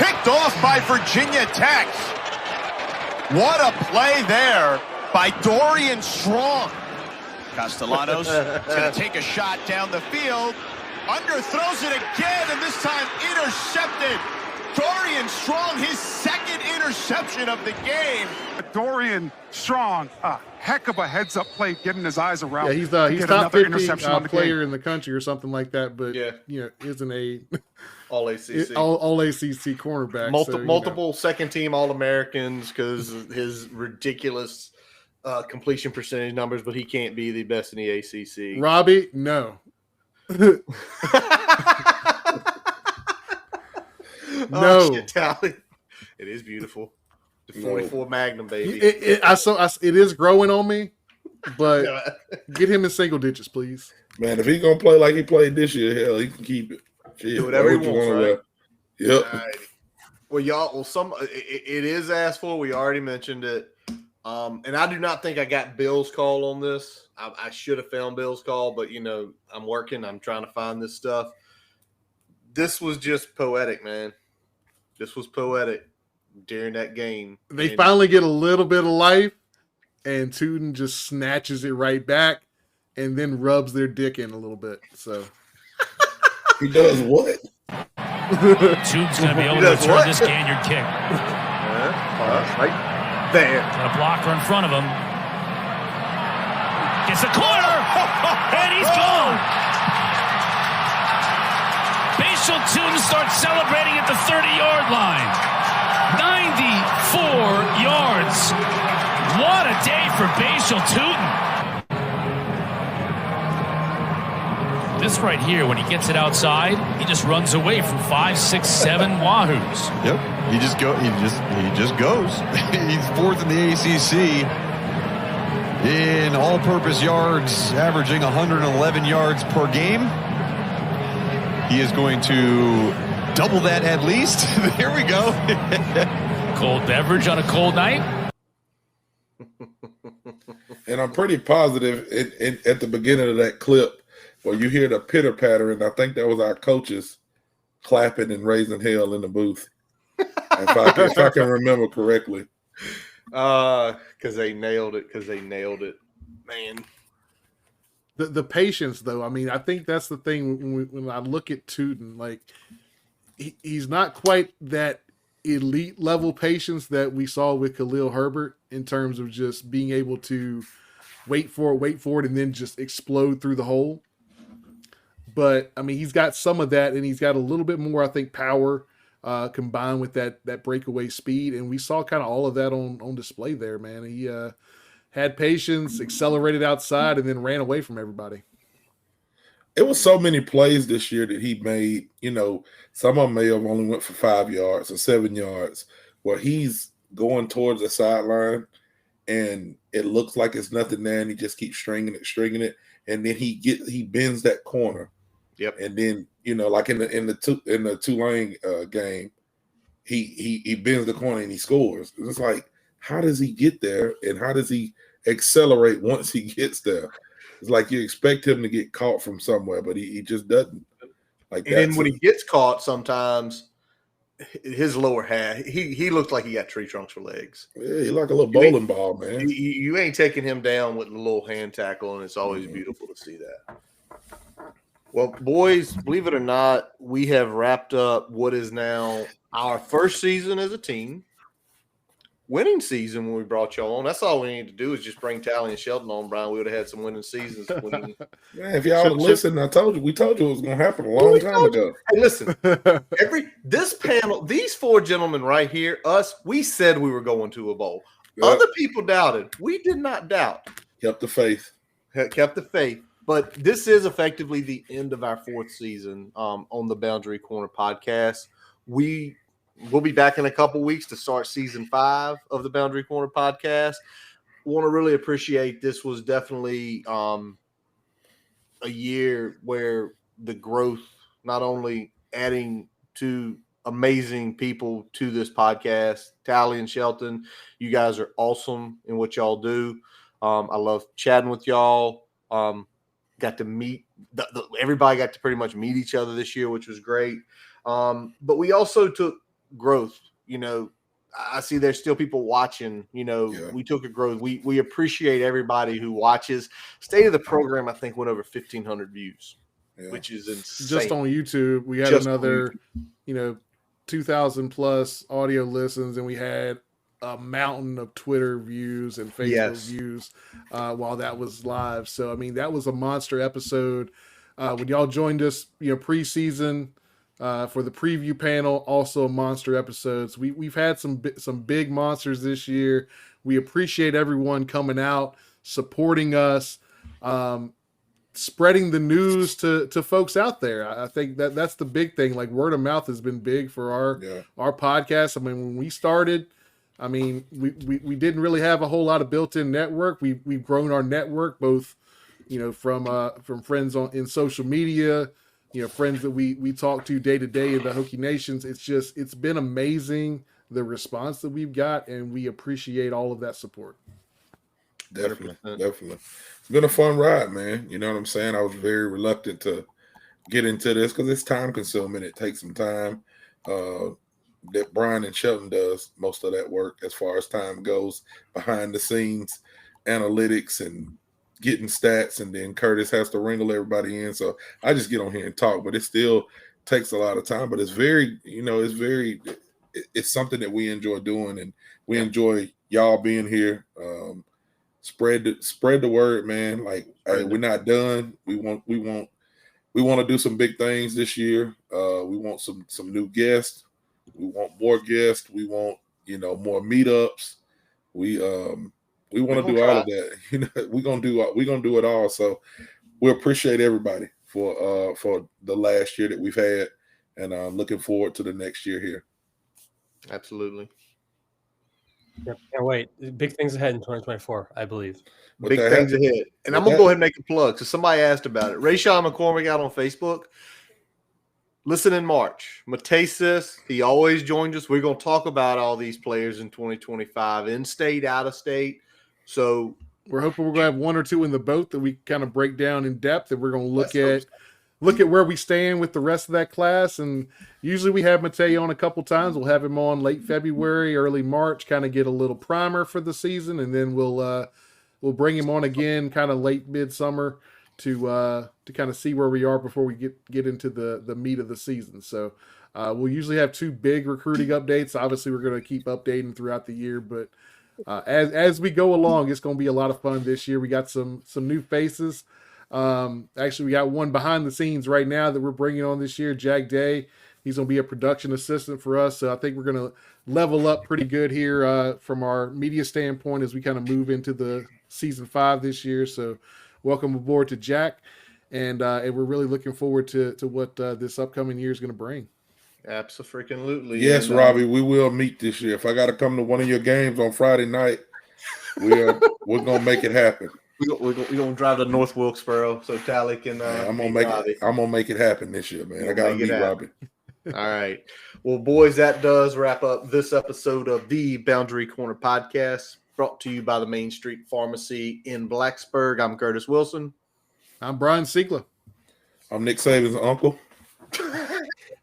[SPEAKER 19] Picked off by Virginia Tech. What a play there by Dorian Strong. Castellanos is going to take a shot down the field. Underthrows it again, and this time intercepted. Dorian Strong, his second interception of the game.
[SPEAKER 20] Dorian Strong, a heck of a heads-up play, getting his eyes around.
[SPEAKER 4] Yeah, he's top 50 player in the country or something like that, but isn't a
[SPEAKER 3] All-ACC.
[SPEAKER 4] All-ACC cornerback.
[SPEAKER 3] Multiple second-team All-Americans because his ridiculous completion percentage numbers, but he can't be the best in the ACC.
[SPEAKER 4] Robbie, no. No,
[SPEAKER 3] shit, Tally. It is beautiful. The 44 Magnum, baby.
[SPEAKER 4] It is growing on me, but get him in single digits, please.
[SPEAKER 5] Man, if he's gonna play like he played this year, hell, he can keep it.
[SPEAKER 3] Do whatever he wants, right?
[SPEAKER 5] Yep.
[SPEAKER 3] Right. Well, y'all. Well, it is asked for. We already mentioned it. And I do not think I got Bill's call on this. I should have found Bill's call, but I'm working. I'm trying to find this stuff. This was just poetic, man. This was poetic during that game.
[SPEAKER 4] They finally get a little bit of life, and Tootin just snatches it right back and then rubs their dick in a little bit. So
[SPEAKER 5] he does what?
[SPEAKER 17] Tootin's going to be able to return this Ganyard kick.
[SPEAKER 3] Right there.
[SPEAKER 17] Got a blocker in front of him. Gets a corner, and he's gone. Bashal Tootin starts celebrating at the 30-yard line. 94 yards. What a day for Bashal Tootin. This right here, when he gets it outside, he just runs away from 5, 6, 7 Wahoos.
[SPEAKER 21] Yep, he just goes. He's fourth in the ACC in all-purpose yards, averaging 111 yards per game. He is going to double that at least. There we go.
[SPEAKER 17] Cold beverage on a cold night.
[SPEAKER 5] And I'm pretty positive at the beginning of that clip where you hear the pitter patter, and I think that was our coaches clapping and raising hell in the booth. If I can remember correctly.
[SPEAKER 3] Because they nailed it. Man.
[SPEAKER 4] The patience, though. I mean, I think that's the thing when I look at Tootin. Like, he's not quite that elite level patience that we saw with Khalil Herbert in terms of just being able to wait for it, and then just explode through the hole. But, I mean, he's got some of that, and he's got a little bit more, I think, power combined with that breakaway speed. And we saw kind of all of that on display there, man. He had patience, accelerated outside, and then ran away from everybody.
[SPEAKER 5] It was so many plays this year that he made. Some of them may have only went for 5 yards or 7 yards, where he's going towards the sideline, and it looks like it's nothing there, and he just keeps stringing it, and then he bends that corner.
[SPEAKER 3] Yep.
[SPEAKER 5] And then like in the Tulane game, he bends the corner and he scores. It's like, how does he get there, and how does he accelerate once he gets there? It's like you expect him to get caught from somewhere, but he just doesn't. Like,
[SPEAKER 3] and then when he gets caught, sometimes his lower half, he looks like he got tree trunks for legs.
[SPEAKER 5] Yeah, he like a little bowling ball, man.
[SPEAKER 3] You ain't taking him down with a little hand tackle, and it's always beautiful to see that. Well, boys, believe it or not, we have wrapped up what is now our first season as a team. Winning season when we brought y'all on. That's all we need to do is just bring Tally and Shelton on, Brian. We would have had some winning seasons.
[SPEAKER 5] Man, if y'all would listen, we told you it was going to happen a long time ago.
[SPEAKER 3] Hey, listen, this panel, these 4 gentlemen right here, we said we were going to a bowl. Yep. Other people doubted. We did not doubt.
[SPEAKER 5] Kept the faith.
[SPEAKER 3] But this is effectively the end of our 4th season on the Boundary Corner podcast. We'll be back in a couple weeks to start season 5 of the Boundary Corner podcast. want to really appreciate this was definitely a year where the growth, not only adding to amazing people to this podcast, Tally and Shelton, you guys are awesome in what y'all do. I love chatting with y'all. Got to meet everybody got to pretty much meet each other this year, which was great. But we also took growth. I see there's still people watching. We took a growth. We appreciate everybody who watches. State of the program, I think, went over 1,500 views, which is insane.
[SPEAKER 4] Just on YouTube, we had
[SPEAKER 3] Just
[SPEAKER 4] another, 2,000 plus audio listens, and we had a mountain of Twitter views and Facebook views while that was live. So, I mean, that was a monster episode. When y'all joined us, preseason for the preview panel, also a monster episodes. We've had some big monsters this year. We appreciate everyone coming out, supporting us, spreading the news to folks out there. I think that's the big thing. Like, word of mouth has been big for our podcast. I mean, when we started, we didn't really have a whole lot of built-in network. We've grown our network both, from friends in social media, friends that we talk to day to day in the Hokie Nations. It's been amazing, the response that we've got, and we appreciate all of that support.
[SPEAKER 5] Definitely. It's been a fun ride, man. You know what I'm saying? I was very reluctant to get into this because it's time consuming. It takes some time. That Brian and Shelton does most of that work as far as time goes, behind the scenes, analytics and getting stats, and then Curtis has to wrangle everybody in. So I just get on here and talk, but it still takes a lot of time. But it's very, it's something that we enjoy doing, and we enjoy y'all being here. Spread the word, man. Like, hey, we're not done. We want to do some big things this year. We want some new guests. We want more guests. We want, more meetups. We want to do all of that. We're gonna do it all. So we appreciate everybody for the last year that we've had, and I'm looking forward to the next year here.
[SPEAKER 3] Absolutely.
[SPEAKER 6] Yep, can't wait. Big things ahead in 2024, I believe.
[SPEAKER 3] Big things ahead. And I'm going to go ahead and make a plug. So somebody asked about it. Rayshawn McCormick out on Facebook. Listen in March. Matesis, he always joins us. We're going to talk about all these players in 2025, in-state, out-of-state. So
[SPEAKER 4] we're hoping we're going to have one or two in the boat that we kind of break down in depth, and we're going to look at where we stand with the rest of that class. And usually we have Matei on a couple times. We'll have him on late February, early March, kind of get a little primer for the season, and then we'll bring him on again kind of late midsummer to kind of see where we are before we get into the meat of the season. So we'll usually have two big recruiting updates. Obviously, we're going to keep updating throughout the year, but as we go along, it's going to be a lot of fun this year. We got some new faces. Actually, we got one behind the scenes right now that we're bringing on this year, Jack Day. He's going to be a production assistant for us. So I think we're going to level up pretty good here from our media standpoint as we kind of move into the season 5 this year. So welcome aboard to Jack. And we're really looking forward to what this upcoming year is going to bring.
[SPEAKER 3] Absolutely.
[SPEAKER 5] Yes,
[SPEAKER 3] and,
[SPEAKER 5] Robbie, we will meet this year. If I got to come to one of your games on Friday night, we're going to make it happen.
[SPEAKER 3] We're gonna drive to North Wilkesboro so Tally can.
[SPEAKER 5] I'm gonna make it happen this year, man. I gotta meet Robbie.
[SPEAKER 3] All right, well, boys, that does wrap up this episode of the Boundary Corner Podcast, brought to you by the Main Street Pharmacy in Blacksburg. I'm Curtis Wilson.
[SPEAKER 4] I'm Brian Siegler.
[SPEAKER 5] I'm Nick Saban's uncle.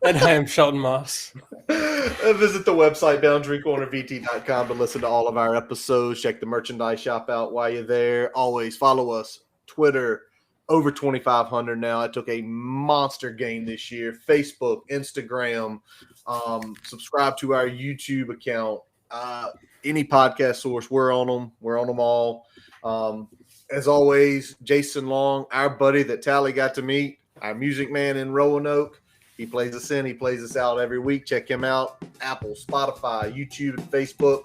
[SPEAKER 6] And I am Shelton Moss.
[SPEAKER 3] Visit the website, boundarycornervt.com, to listen to all of our episodes. Check the merchandise shop out while you're there. Always follow us. Twitter, over 2,500 now. I took a monster game this year. Facebook, Instagram. Subscribe to our YouTube account. Any podcast source, we're on them. We're on them all. As always, Jason Long, our buddy that Tally got to meet, our music man in Roanoke. He plays us in. He plays us out every week. Check him out. Apple, Spotify, YouTube, and Facebook.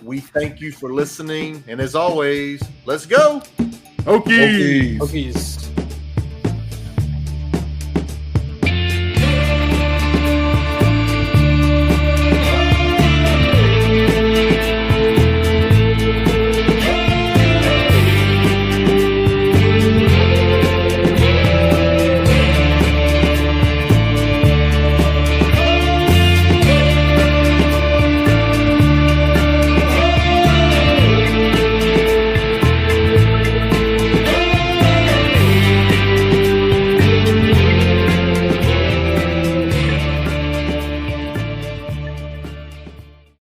[SPEAKER 3] We thank you for listening. And as always, let's go.
[SPEAKER 4] Hokies.
[SPEAKER 6] Hokies.